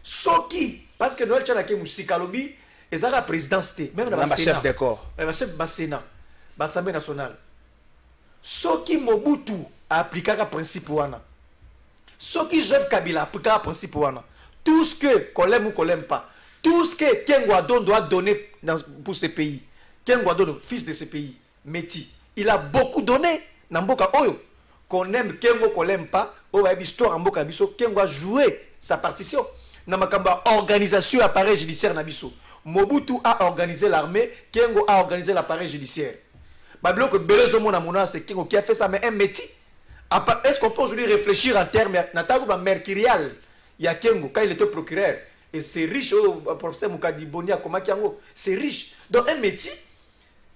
soki parce que Noël Tchani ke musika lobi ezaka présidence té même dans chef de corps chef ba Sénat ba Assemblée nationale soki Mobutu a appliqué le principe wana soki Joseph Kabila a appliqué le principe wana tout ce que qu'on l'aime ou qu'on l'aime pas tout ce que Kengo Adon doit donner pour ce pays Kengo Adon fils de ce pays Meti il a beaucoup donné dans Mboka Oyo qu'on aime Kengo qu'on l'aime pas au histoire en Mboka Biso Kengo a joué sa partition dans ma organisation appareil judiciaire na biso Mobutu a organisé l'armée Kengo a organisé l'appareil judiciaire Babylon que Belezo Mona c'est Kengo qui a fait ça mais un métier est-ce qu'on peut aujourd'hui réfléchir en termes Natago mercurial il y a Kengo quand il était procureur et c'est riche professeur Mukadi Bonia Komakiango c'est riche donc un métier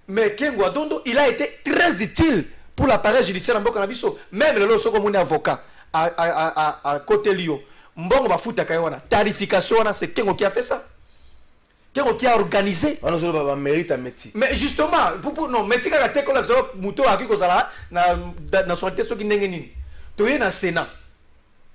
mais Kengo Adondo il a été très utile pour l'appareil judiciaire en Mboka Nabiso même le loso comme un avocat à côté Lio Mbongo bafuta kayona tarification c'est Kengo qui a fait ça qui a organisé. Mais justement, non, mais tu as dit que na son texte qui n'est pas Sénat.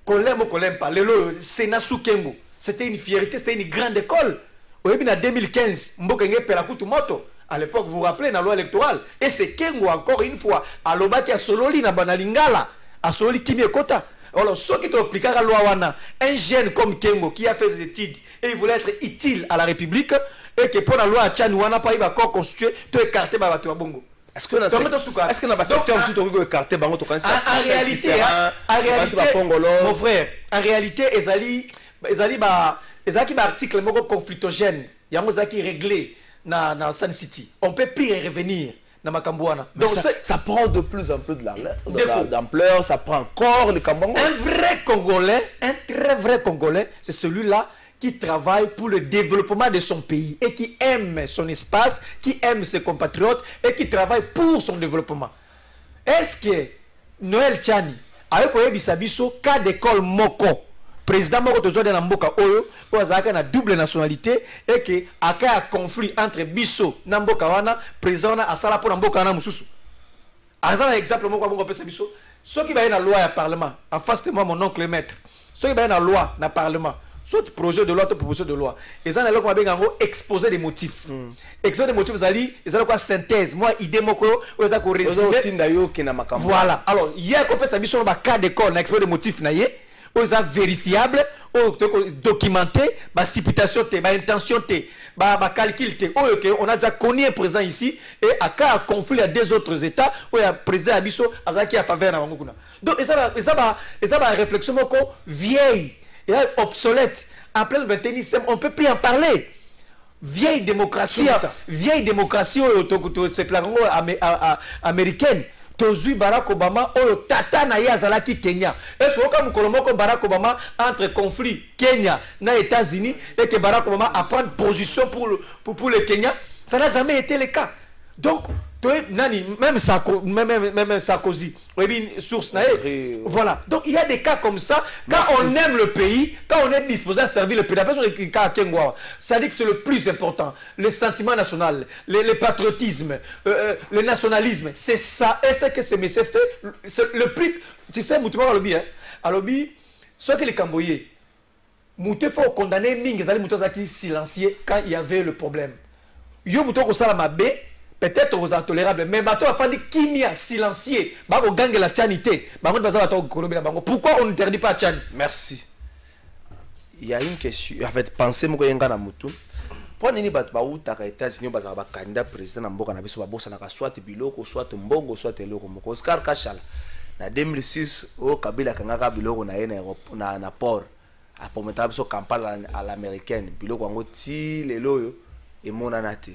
Qu'on l'aime ou qu'on l'aime pas. Le Sénat sous Kengo. C'était une fierté, c'était une grande école. Au début, en 2015, Mbokenge Pelakutu Moto. À l'époque, vous vous rappelez, dans la loi électorale. Et c'est Kengo, encore une fois, à l'Oba qui a Sololi, na Banalingala, à Sololi Kimi Kota. Alors, ceux qui t'ont appliqué à la loi Wana, un jeune comme Kengo qui a fait ses études et il voulait être utile à la République, et que pour la loi Tchani Wana, pas il va encore constituer, tu es écarté par la Bongo. Est-ce que dans le secteur aussi, tu as écarté Bango, tu connais ça? En réalité, mon frère, en réalité, Ezali article conflictogène, il y a un qui réglé dans Sun City. On ne peut plus y revenir. Donc ça prend de plus en plus d'ampleur, ça prend encore le Kambango. Un vrai Congolais, un très vrai Congolais, c'est celui-là qui travaille pour le développement de son pays et qui aime son espace, qui aime ses compatriotes et qui travaille pour son développement. Est-ce que Noël Tchani, avec Oyebi Sabiso, cas d'école Moko, président Moko Tozo de Namboka Oyo, où il a une double nationalité et que a un conflit entre Biso Namboka Wana, président a sala pour Namboka Wana Mususu. Par exemple, Moko Moko Pesa Biso, ceux qui va y avoir la loi au Parlement, en face de moi, mon oncle maître, ceux qui va y avoir la loi dans le Parlement, soit projet de loi, soit proposition de loi, ils ont exposé des motifs. Exposer des motifs, ils ont quoi synthèse, moi, idée, moi, ils ont résumé. Voilà. Alors, il y a un cas d'école, exposé des motifs, ils ont vérifiable, documenté, précipitation, intention, calcul, on a déjà connu un président ici, et à cas conflit à deux autres États, où il y a un président Abisso, qui a faveur. Donc, ils ont une réflexion vieille. Obsolète. En plein 21e, on ne peut plus en parler. Vieille démocratie américaine. Tozui Barack Obama, Tata Naya Zalaki Kenya. Est-ce que Barack Obama entre conflit Kenya et États-Unis et que Barack Obama a pris position pour le Kenya? Ça n'a jamais été le cas. Donc, même Sarkozy, source, voilà. Donc il y a des cas comme ça. Quand on aime le pays, quand on est disposé à servir le pays, ça dit que c'est le plus important. Le sentiment national, le patriotisme, le nationalisme, c'est ça. Et c'est que ce monsieur fait. Le plus, tu sais, Moutouma à lobby, à lobby, soit que les Camboyais, Mouté faut condamner Ming, qui silencieux quand il y avait le problème. Yo Mouto Kosala B. Peut-être aux intolérables, mais bateau a fait kimia silencieux. Bago gang la tchanité. Pourquoi on n'interdit pas Tchani? Merci. Il y a une question. En fait, pensez moi que na mutu. Pour nini bat ba uta ka États-Unis ba ba candidat président na mboka na biso ba bossa na ka soit biloko soit mbongo soit eloko moko. Oscar Kachala na 2006 au Kabila kangaka biloko na yena na port. A pometa biso campagne à l'américaine. Biloko ngo ti lelo yo e monana te.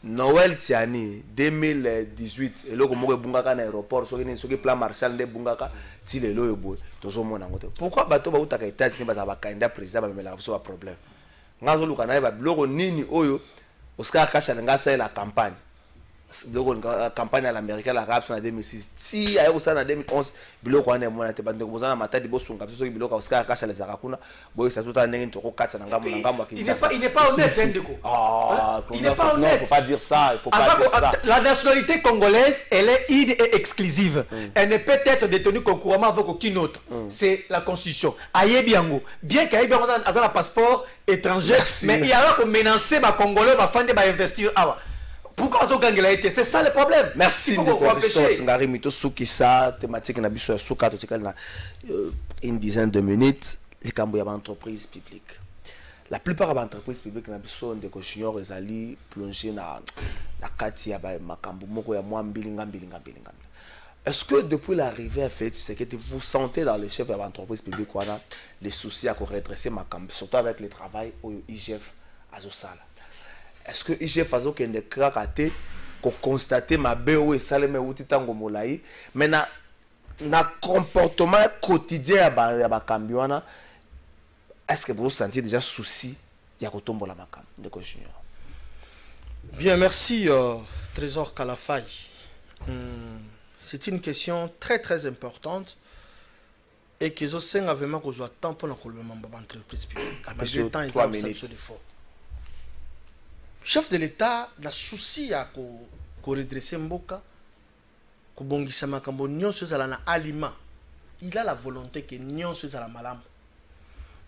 Noël Tiani 2018 eloko moko bungaka na aéroport soki plan Marshall nde bungaka ti lelo yo boy tozomona ngote. Pourquoi bato ba utaka États-Unis ba ba candidat président ba memela biso ba problème ngazo luka na ba biloko nini oyo Oscar Kachala ngasa la campagne la campagne à l'Amérique, la RAPS en 2006. Si il y a eu ça en 2011, biloko wana mona te bande ko zana matadi bosunga biso ki biloko Oscar kasa les arakuna boy ça tout en ngi to ko katsa ngambo ngambo Kinshasa. Il n'est pas honnête Ndeko. Il n'est pas honnête. Il faut pas dire ça, il faut pas dire ça. La nationalité congolaise, elle est id et exclusive. Elle ne peut être détenue concurremment avec aucune autre. C'est la constitution. Ayebiango, bien qu'Ayebi a un passeport étranger, mais il y a un menacer ma congolais va faire des investir avant. Pourquoi a été? C'est ça le problème. Merci Ndeko Aristote ngari mito suki sa thématique na biso ya suka to tikali na une dizaine de minutes les kambo ya entreprise publique. La plupart des entreprises publiques na biso Ndeko Junior ezali plongé na kati ya ba makambo moko ya mwa mbili ngambili. Est-ce que depuis l'arrivée à Félix Tshisekedi, vous sentez dans les chefs de l'entreprise publique les soucis à redresser makambo, surtout avec le travail au IGF Azosala? Est-ce que IGF Azo qui est craqué qu'on constate ma BO et salé mais outi tango molai mais na comportement quotidien à Bakambiwana, est-ce que vous sentez déjà souci ya kotombo la makam Ndeko Junior? Bien, merci Trésor Kalafay. C'est une question très très importante et que je sais vraiment que je dois tant pour l'entreprise publique. Malgré le temps, ils ont des efforts. Chef de l'État a souci à redresser Mboka, que bongisa makambo nyonso ezala na aliment. Il a la volonté que nyonso ezala malamu.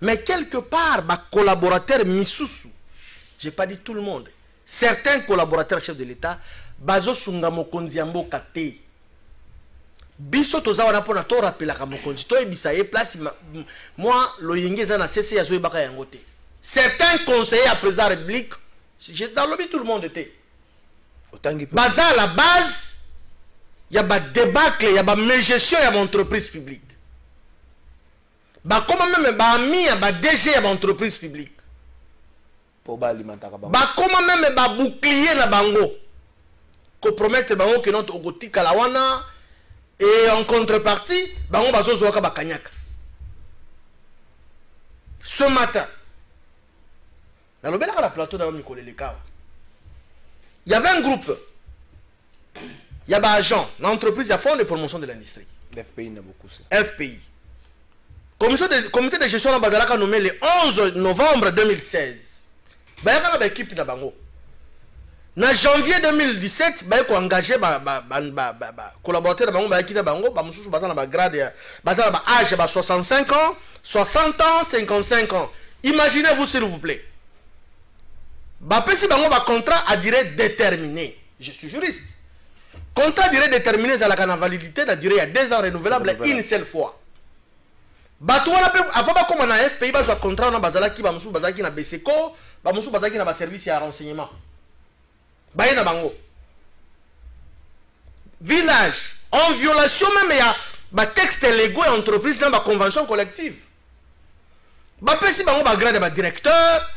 Mais quelque part, ma collaborateur misusu, j'ai pas dit tout le monde, certains collaborateurs chefs de l'État, bazo sunga mokonzi ya mboka te. Biso toza wana pona to rappela ka mokonzi to ebisa ye place moi loyenge za na CC ya zo ebaka yango te. Certains conseillers à président de la République, j'ai dans le tout le monde était. Baza à la base, il y a des débâcle, il y a des gestion de l'entreprise publique. Comment même il y a des DG de l'entreprise publique. Comment même des bouclier na bango. Qu'on promette bango que notre ogoti kalawana et en contrepartie, bango bazo zoaka bakanyaka. Ce matin, dans le plateau il y avait un groupe, il y avait un agent, l'entreprise, il y a fonds de promotion de l'industrie. FPI n'a beaucoup ça. FPI. Comité de gestion de Bazalaka nommé le 11 novembre 2016. Il y a une équipe de Bango. En janvier 2017, il y a engagé collaborateur de Bango, il y a un grade, âge 65 ans, 60 ans, 55 ans. Imaginez-vous s'il vous plaît. Si vous avez un contrat à durée déterminée, je suis juriste. Contrat à durée déterminée, c'est la validité de durée à 2 ans renouvelable une seule fois. Avant comme on a FPI, il y a un contrat on a bazalaki na BCCO, bazalaki na service à renseignement. Bayena bango. Village, en violation même, il y a des textes légaux et entreprises dans la convention collective. Si vous avez un grade de directeur,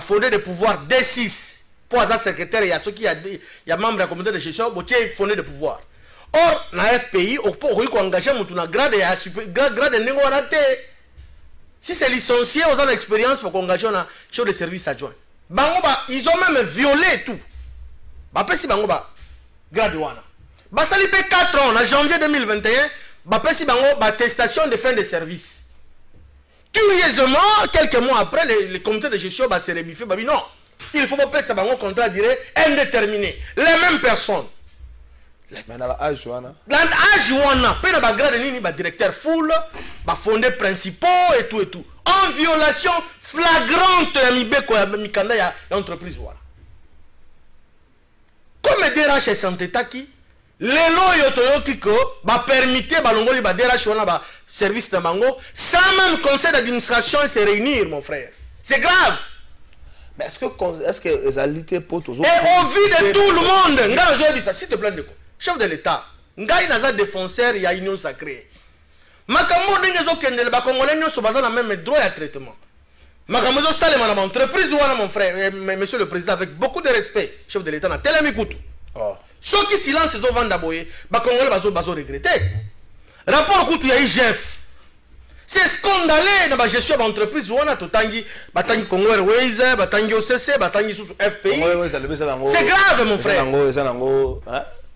fondé de pouvoir D6 pour un secrétaire, il y a ceux qui y a membre de la communauté de gestion, il fondé de pouvoir. Or, dans la FPI, on peut engager un grade de si c'est licencié, on a l'expérience pour engager un chef de service adjoint. Ils ont même violé tout. Si bango grade wana. Ça lui fait 4 ans, en janvier 2021, si bango attestation de fin de service. Curieusement, quelques mois après, le comité de gestion va se rebiffer. Non, il faut pas payer un contrat durée indéterminé. Les mêmes personnes. L'âge, directeur full, fondé principaux et tout et tout. En violation flagrante de l'entreprise. Comme DRH et santé taki, les lois permettent de DRH service de Mango sans même conseil d'administration se réunir, mon frère. C'est grave. Mais est-ce que les alités pour tous? Et au vu de tout le monde, s'il te plaît, chef de l'État, Ngai n'a pas défonceur, il y a une union sacrée. Makambo n'engezo kendele ba Congolais n'ont pas le même droit à traitement. Makambo salé mon entreprise ou mon frère, monsieur le président, avec beaucoup de respect, chef de l'État, n'a tellement écouté. Ceux qui silence ils ont vendu d'abord, ba Congolais bazo regretter. Rapport au coup il y a IGF. c'est scandaleux dans la gestion d'entreprise. On a tout tangi, batangi Congo Airways, batangi OCC, batangi sous FPI. C'est grave, mon frère.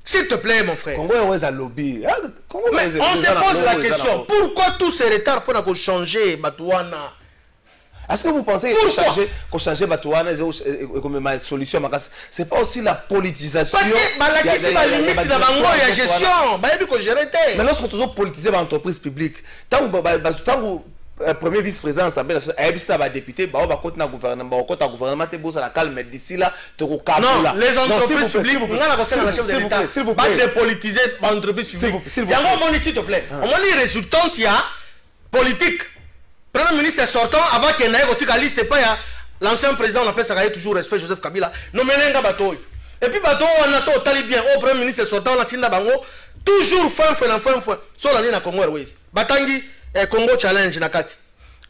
S'il te plaît, mon frère. Congo Airways a lobby. Mais on se pose la question, pourquoi tous ces retards pour changer Batouana? Est-ce que vous pensez qu'on change Batouana comme ma solution? C'est pas aussi la politisation? Parce que la question est limite dans la gestion. Mais lorsqu'on toujours politiser l'entreprise publique, tant que premier vice-président de l'Assemblée nationale, a député, on va continuer à gouvernement, on va gouvernement, la calme d'ici là, non, les entreprises publiques, on a la chef de l'État, pas de politiser l'entreprise publique. Il y a un moment, s'il te plaît, on a les résultats, il y a politique. Premier ministre sortant, avant qu'il y ait une liste, l'ancien président, on appelle ça toujours respect, Joseph Kabila, nommé un bateau. Et puis, bateau, on a ça au talibien, au premier ministre sortant, on a tiré bango, toujours fin, sur la ligne à Congo Airways. Batangi, Congo Challenge, nakati.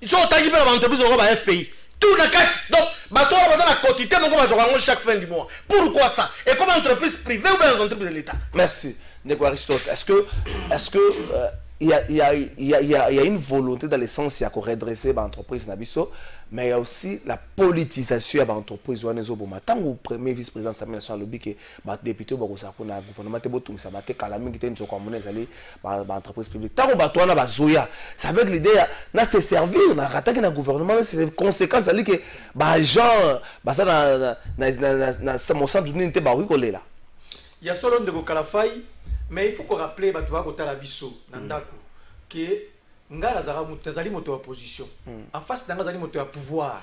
Ils sont au talibien dans l'entreprise, on va à FPI. Tout nakati. Donc, bateau, on va à la quotité, donc on va chaque fin du mois. Pourquoi ça? Et comme entreprise privée ou bien les entreprises de l'État? Merci, Nego Aristote. Est-ce que il y a une volonté dans l'essence à redresser l'entreprise Nabiso, mais il y a aussi la politisation de l'entreprise. Tant que le premier vice-président Samuel National lobby que les députés ont le gouvernement l'entreprise publique. Tant que on a Zoya, ça veut dire l'idée de se servir, de rattaquer le gouvernement, c'est des conséquences que les gens, dans mon centre de l'unité, il y a seulement de Kalafai. Mais il faut qu'on rappelle que Ngala moto opposition. En face de moto pouvoir.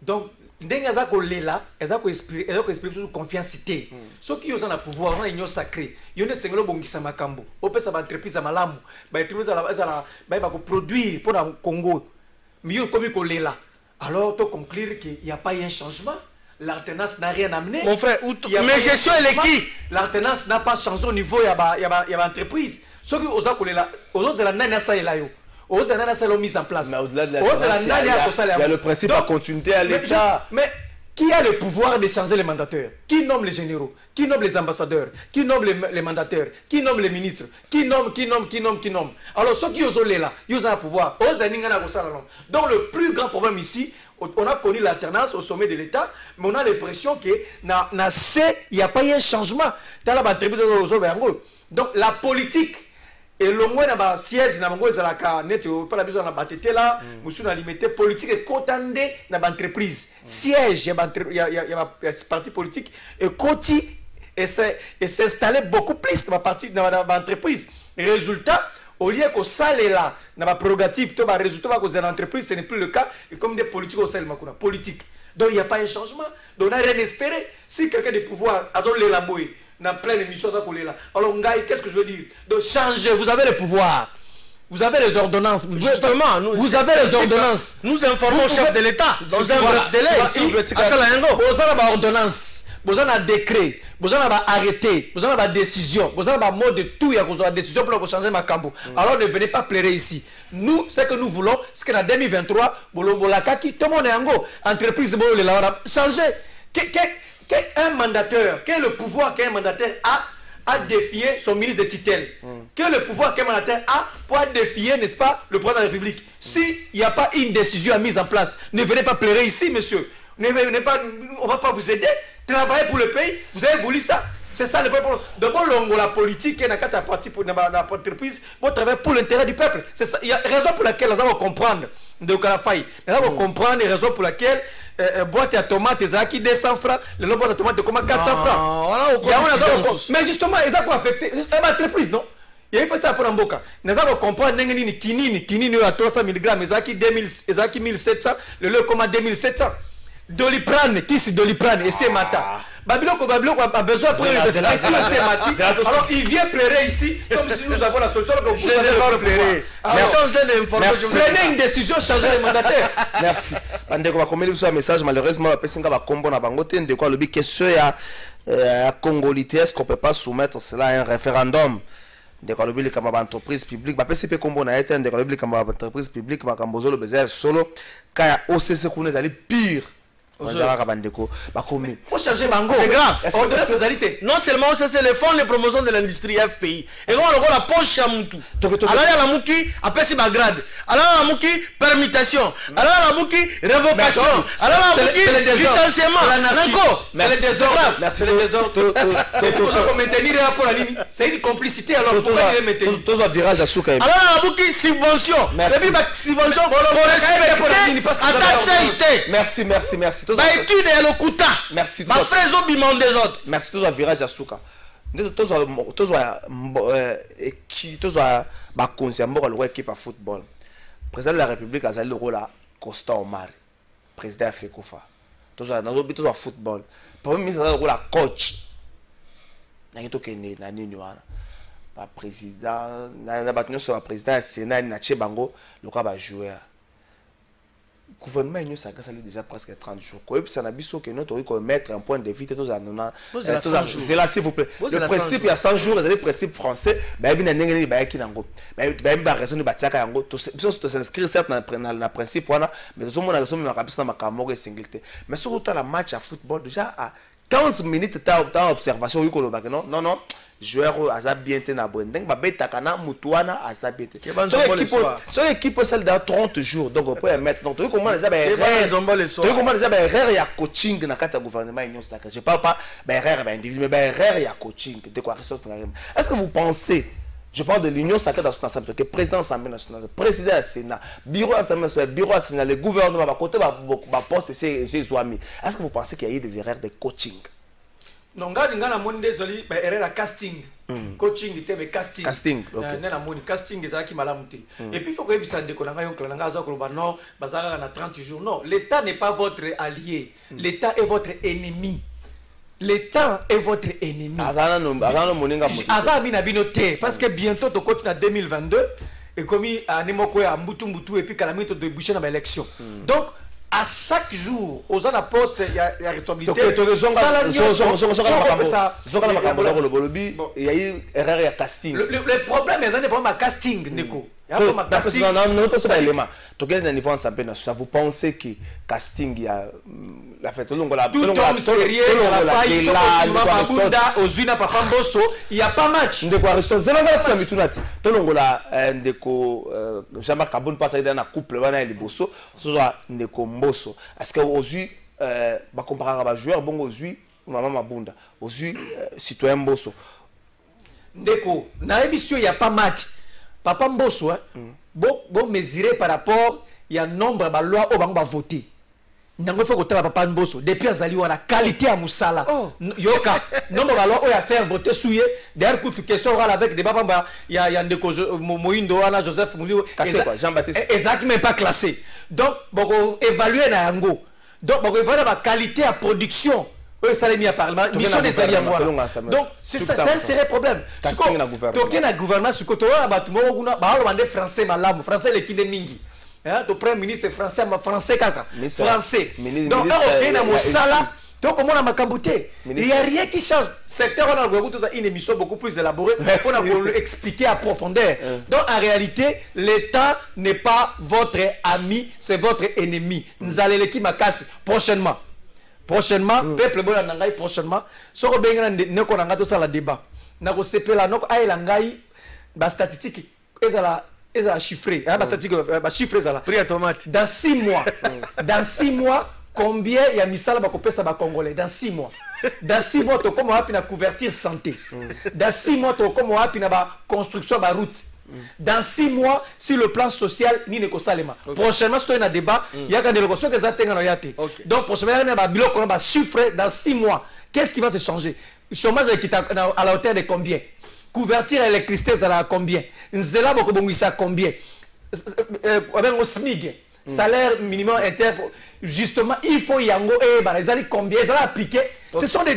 Donc, Ndengaza kolela, ezako exprimer sur confiance cité. Ceux qui ont le pouvoir, on a une sacrée. Il y a une senglo bongisa makambo. Opé ça va entreprise à malamu. Ba entreprise va produire pour le Congo. Mieux comme kolela. Alors, tu conclure qu'il n'y a pas eu un changement. L'alternance n'a rien amené. Mon frère, mais gestion est qui? L'alternance n'a pas changé au niveau de l'entreprise. Ce qui est la nana ça est là. Mise en place. Mais au-delà de il y a le principe de continuité à l'État. Mais qui a le pouvoir de changer les mandataires? Qui nomme les généraux? Qui nomme les ambassadeurs? Qui nomme les mandataires? Qui nomme les ministres? Qui nomme? Alors ceux qui ont là, ils ont le pouvoir. Donc le plus grand problème ici, on a connu l'alternance au sommet de l'État, mais on a l'impression qu'il n'y a pas eu un changement. Donc la politique, et le moins dans le siège, dans la besoin de là, nous limité politique et cotandé dans l'entreprise. Siège, il y a un parti politique et côté et s'installer beaucoup plus dans l'entreprise. Résultat, au lieu que ça est là, dans la prérogative, le résultat de l'entreprise, ce n'est plus le cas. Et comme des politiques au sein de la politique. Donc il n'y a pas un changement. Donc on n'a rien espéré. Si quelqu'un de pouvoir a l'élaborer dans plein émission, alors qu'est-ce que je veux dire? Donc changez, vous avez le pouvoir. Vous avez les ordonnances. Justement, vous avez les ordonnances. Nous informons le chef de l'État dans un bref délai. Vous avez une ordonnance, vous avez un décret, vous avez un arrêté, vous avez une décision, vous avez un mot de tout, il y a une décision pour changer ma cambo. Alors ne venez pas pleurer ici. Nous, ce que nous voulons, c'est qu'en 2023, tout le monde est en go. Entreprise, changer. Un mandataire, quel est le pouvoir qu'un mandataire a à défier son ministre de tutelle? Quel est le pouvoir qu'un mandataire a pour défier, n'est-ce pas, le président de la République? S'il n'y a pas une décision mise en place, ne venez pas pleurer ici, monsieur. On ne va pas vous aider. Travaillez pour le pays, vous avez voulu ça. C'est ça le vrai problème. D'abord, la politique est dans l'entreprise, vous travaillez pour l'intérêt du peuple. C'est ça. Il y a raison pour laquelle nous allons comprendre de Kalafai. Nous allons comprendre les raisons pour lesquelles boîte à tomates, qui 200 francs, le boîte à tomates, comment 400 francs. Mais justement, ils ont affecté. C'est une entreprise, non? Il faut ça pour un boca. Nous allons comprendre kinini à 300 mg, ils ont 1700, le lot comme 2700. Doliprane, qui c'est Doliprane et c'est Mata. Babylone a besoin de alors il vient pleurer ici comme si nous avons la solution que vous avez pleurer. Prenez une décision, changer les mandataires. Merci. On va communiquer un message malheureusement personne va combo na bango de quoi le but que ce ya congolité est-ce qu'on peut pas soumettre cela à un référendum de quoi le but comme entreprise publique ba PCP combo na été de quoi le but comme entreprise publique ba kambozo le besoin solo kaya OCC kuna zali pire Pour changer Bango. C'est grave. Non seulement c'est le fonds de promotion de l'industrie FPI. Et on a la poche à Moutou. Alors il y a la Mouki, après c'est ma grade. Alors la Mouki, permutation. Alors la Mouki, révocation. Alors la Mouki, licenciement. C'est le désordre. Merci le désordre. C'est une complicité alors pourquoi il est maintenu? Tous un virage à Souka. Alors la Mouki, subvention. Depuis ma subvention, on respecte. Merci. Bah étude et le kuta. Merci. Ma frère Zobimon des autres. Merci tous un virage à Souka. Tous un conscient de l'équipe à football. Président de la République a le rôle à Costa Omar. Président de FECOFA. Tous un football. Premier ministre a le rôle à coach. Président, président Sénat, Naché Bango, le cas va jouer. Le gouvernement est déjà presque 30 jours. Et puis, ça n'a pas que notre mettre un point de vue. C'est là, s'il vous plaît. Le principe, il y a 100 jours, le principe français, il y a raison de bâtir. Il s'inscrire certes dans le principe, mais tout le monde a raison de mais surtout, le match à football, déjà à 15 minutes d'observation, non. Joueur a bien été abonné. Son équipe celle dans 30 jours. Donc on peut mettre. Donc tu comment déjà coaching dans le gouvernement. Je parle pas individu, mais il y a coaching. Est-ce que vous pensez, je parle de l'Union sacrée dans son ensemble, que président de l'Assemblée nationale, président du Sénat, bureau de l'Assemblée nationale, bureau du Sénat, le gouvernement, à côté de la poste, c'est Zouami. Est-ce que vous pensez qu'il y a eu des erreurs de coaching? Non, ngana moni désolé, mais erreur casting. Coaching était mais casting. Casting, OK. Nena moni casting ezaki malamuté. Et puis il faut que ça dékonanga yon klanga za koloba non, bazaka na 30 jours. Non, l'État n'est pas votre allié. L'État est votre ennemi. L'État est votre ennemi. Azana mina binoté parce que bientôt to continue en 2022 et comme à Nemoko ya mbutu et puis calamité de boucher dans l'élection. Donc à chaque jour, aux ans à poste, il y a responsabilité. Il y a eu erreur de casting. Le problème, c'est pas ma casting, Neko. Vous pensez que casting, il y a la fête tout homme sérieux, il n'y a pas match. Jean-Marc Kaboun passe dans la couple, est-ce que aujourd'hui, comparé à joueur, bon aujourd'hui, maman Mabunda, aujourd'hui, citoyen Bosso. Ndeko, na émission il n'y a pas match. Papa Mbosso, bon mesuré par rapport, il y a nombre de lois où on va voter. N'ango faut que Papa Mbosso depuis azali wana qualité à Moussala. Yoka nombre de lois où il y a faire voter souillé. D'ailleurs toute question avec des papa il y a Ndeko Moindo wana Joseph Mouzio Jean-Baptiste exactement pas classé. Donc bon évaluer na yango. Donc bon évaluer la qualité à production. Eux, ça les mis à parlement, mission des alliés à moi. Donc, c'est ça, c'est un sérieux problème. Toké na gouvernement, ce côté là, bah, français, malam, français, les kinde mingi. Le premier ministre français, français, kaka. Français. Donc, on a un sala, donc, comment on a macambouté. Il n'y a rien qui change. Secteur, on a une émission beaucoup plus élaborée. On a expliqué à profondeur. Donc, en réalité, l'État n'est pas votre ami, c'est votre ennemi. Nous allons l'équipe à casse prochainement. Prochainement, peuple bon nangai prochainement. Soko benga ne ko nanga to sala débat. Na ko sepela no ay langai ba statistique ezala chiffré. Ba statistique ba chiffré ezala. Prix à tomate. Dans 6 mois. Dans 6 mois, combien il y a misala ba ko pesa ba congolais dans 6 mois. Dans 6 mois to comme hapi na couverture santé. Dans 6 mois to comme hapi na ba construction ba route. Dans 6 mois, si le plan social ni ne kosalema. Prochainement, si tu as un débat, il y a des négociations que ça tenga yate. Donc prochainement, il y a un bilan qu'on va chiffrer dans 6 mois. Qu'est-ce qui va se changer? Le chômage est à la hauteur de combien? Couverture électricité, ça à combien? Nzela bokobongisa combien? Avec le SMIG, salaire minimum inter. Justement, il faut yango et bazali combien? Ça va appliquer. Ce sont des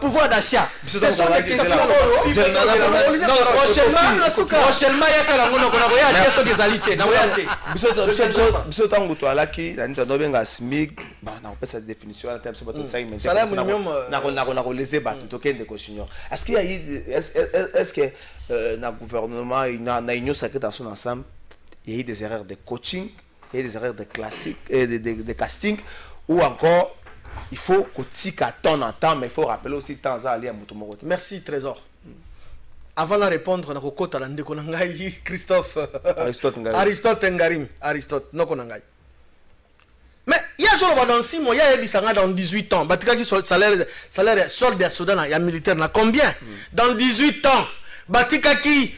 pouvoir d'achat. Ce sont des questions. Prochainement, il y a que la question des alités. Biso tango to alaki na nito nobenga SMIC ba na opesa définition à terme c'est votre 5 minutes salaire minimum na laisser battre to kende ko senior est-ce qu'il y a est-ce que na gouvernement na union sacrée dans son ensemble il y a eu des erreurs de coaching, il y a eu des erreurs de classique et de casting ou encore il faut que tu temps en temps, mais il faut rappeler aussi temps à aller à Moutoumoro. Merci Trésor. Avant de répondre, on a Christophe Aristote Ngarim. Aristote, non Konangai. Mais il y a genre dans 6 mois, il y a dans 18 ans. Batika qui salaire solde de Soudan, il y a militaire, combien? Dans 18 ans. Batika qui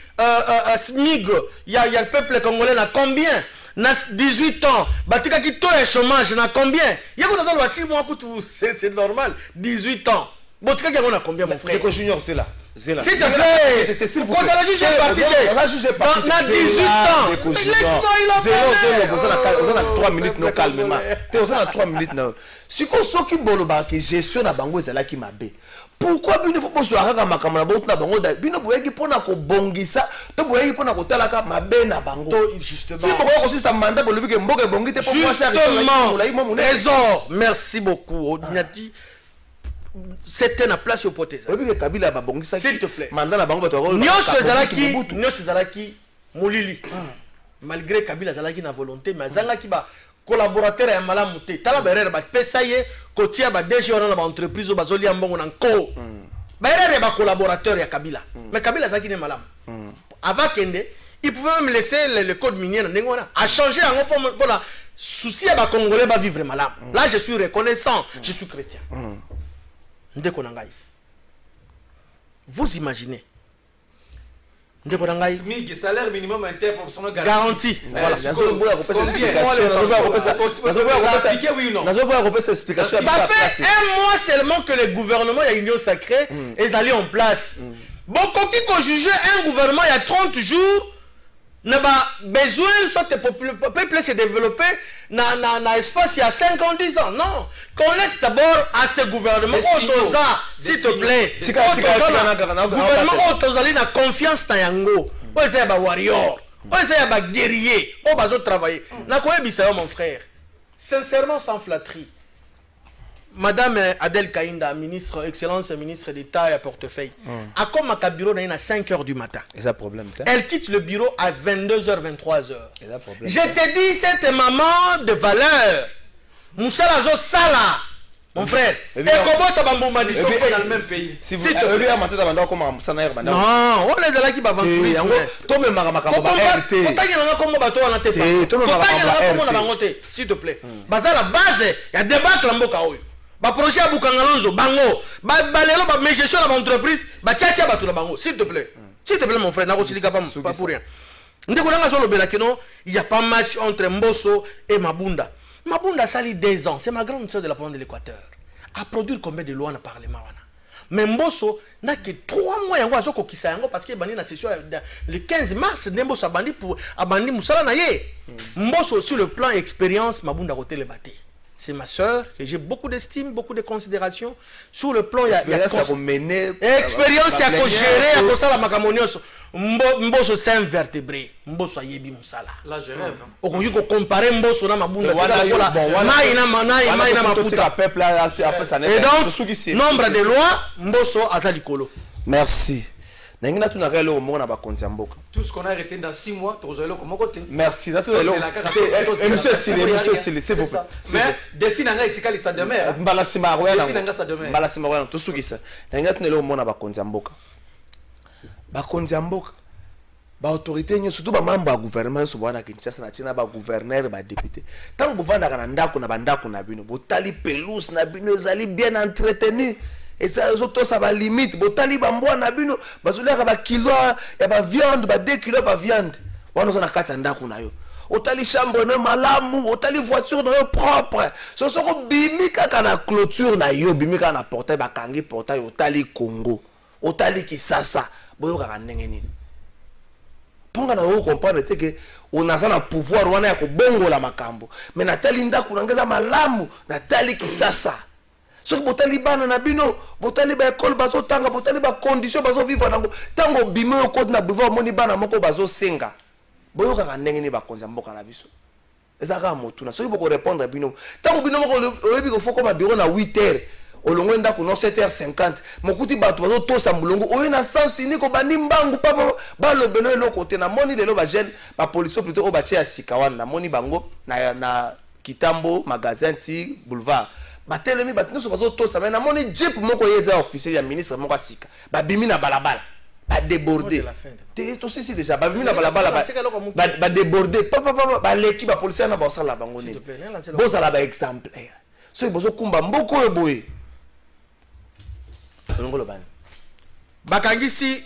migre, il y a le peuple congolais, combien? Dans 18 ans. Batika qui taux le chômage, combien? Il y a 6 mois, c'est normal. 18 ans. Batika qui a combien, mon frère? Junior, c'est là. S'il te plaît, quand on a jugé parti, on a jugé parti. On a 18 ans. Laisse-moi, il a on a 3 minutes, non, calmement. On a 3 minutes, non. Si on sait que Boloba, que gestion na bango, c'est là qui m'a bé. Pourquoi il ne faut pas se faire comme makamana bango na bango? Bino boyeki pona ko bongisa, to boyeki pona ko talaka mabe na bango. Justement. Si pourquoi aussi ça mandat bolobi que mboke bongite pour moi ça. Justement. Trésor, merci beaucoup. Ordinati. C'était la place hypothèse. S'il te plaît. Nyo Sezalaki Moulili. Malgré Kabila Zalaki na volonté, mais Zalaki ba collaborateur ya malamu te. Tala berere ba pesaye kotia ba DG on na ba entreprise o bazoli ambongo na nko. Berere ba collaborateur ya Kabila. Mais Kabila Zalaki ne malamu. Avant Kende, il pouvait même laisser le code minier na ngona a changer pour la souci à ba congolais ba vivre malamu. Là je suis reconnaissant, je suis chrétien. Vous imaginez SMIC, salaire minimum interprofessionnel garanti. Voilà. Ça fait 1 mois seulement que le gouvernement et l'Union sacrée est allé en place. Bon, quand il juge un gouvernement il y a 30 jours, n'a pas besoin soit le peuple se développer dans espace il y a 5 ans, 10 ans. Non. Qu'on laisse d'abord à ce gouvernement s'il te plaît. Gouvernement Otozali na confiance na yango. Oza ba warrior. Oza ba guerrier. O bazo travailler. Na ko ebisa mon frère. Sincèrement sans flatterie. Madame Adel Kainda, ministre, excellence ministre d'État et à portefeuille, a comme à bureau à 5 h du matin. Elle quitte le bureau à 22 h, 23 h. Je te dis, cette maman de valeur, Moussala Zo Sala, mon frère, et comment tu vas m'emmener dans le même pays? Si vous avez un matin, non, on est là qui va aventurer. S'il te plaît. Baza la base, il y a débat Lamboka. Ba projet à Bukangalonzo, bango, balelo, ba gestion de l'entreprise, ba tchatia ba tout la bango, s'il te plaît. S'il te plaît, mon frère, Nako Silika pas pour rien. Ndekolanga sur le Belakeno, il n'y a pas match entre Mbosso et Mabunda. Mabunda sali 2 ans, c'est ma grande soeur de la province de l'Équateur. A produire combien de lois dans le Parlement? Mais Mbosso n'a que 3 mois yango azoko kisa yango parce que bandi na session le 15 mars Mbosso a bandi pour abandi musala na ye. Mbosso sur le plan expérience Mabunda côté le bâti. C'est ma soeur, et j'ai beaucoup d'estime, beaucoup de considération. Sur le plan, il y a expérience, il y a qu'on gérer, il y a ça la makamonios. Mbosso c'est un vertébré. Mbosso a yebi musala. Là je rêve. On peut comparer Mbosso na mabunda. Maïna mafuta. Et donc, nombre de lois, Mbosso azalikolo. Merci. Tout ce qu'on a arrêté dans 6 mois, tu as comment côté. Merci. Monsieur Sili, c'est vous. Mais défi nanga itikali ça demeure. Mbalasima défi nanga ça demeure. Mbalasima roya tout sukisa. Nanga tunelo mona bakonzi mboka. Bakonzi mboka. Ba autorité nyo surtout ba membre ya gouvernement so bwana Kinshasa na tina ba gouverneur ba député. Tant bovanda kana ndako na bandako na bino, botali pelouse na bino ezali bien entretenu. Et ça, ça va limite. Botali bamboa na bino, bazoleka ba kilo ya ba viande, ba 2 kilos ba viande. Wana zona kata ndako na yo. Otali chambre na malamu, otali voiture na yo propre. So soko bimika kana clôture na yo, bimika na portail ba kangi portail otali Congo. Otali Kisasa, boyo ka ndenge nini. Ponga na yo comprendre que on a un pouvoir wana ya ko bongola makambo. Mais natali ndako ngeza malamu, natali Kisasa. Ce que botali bana na bino, botali ba école bazo tanga, botali ba condition bazo vivre nango. Tango bimo yo code na bivo moni bana moko bazo senga. Boyo ka ndenge ni ba konza mboka na biso. Ezaka motu na so boko répondre bino. Tango bino moko oyebi ko foko ma bureau na 8 h. Olongo ndako no 7h50. Mokuti bato bazo tosa mulongo. Oyo na sansi ni ko bani mbangu papa ba lobelo elo côté na moni lelo ba jeune ba police plutôt o ba tia sikawana na moni bango na Kitambo magasin ti boulevard. batelemi bato nyonso bazotosa me namoni jep moko ye eza officier ya ministre moko asika babimi na balabala badéborde te tosisi déjà babimi na balabala badéborde papa baleki bapolisier na baosala bango nini bozala baexemplaire soki bozokumba mboka oyo boye olongolo bani bakangisi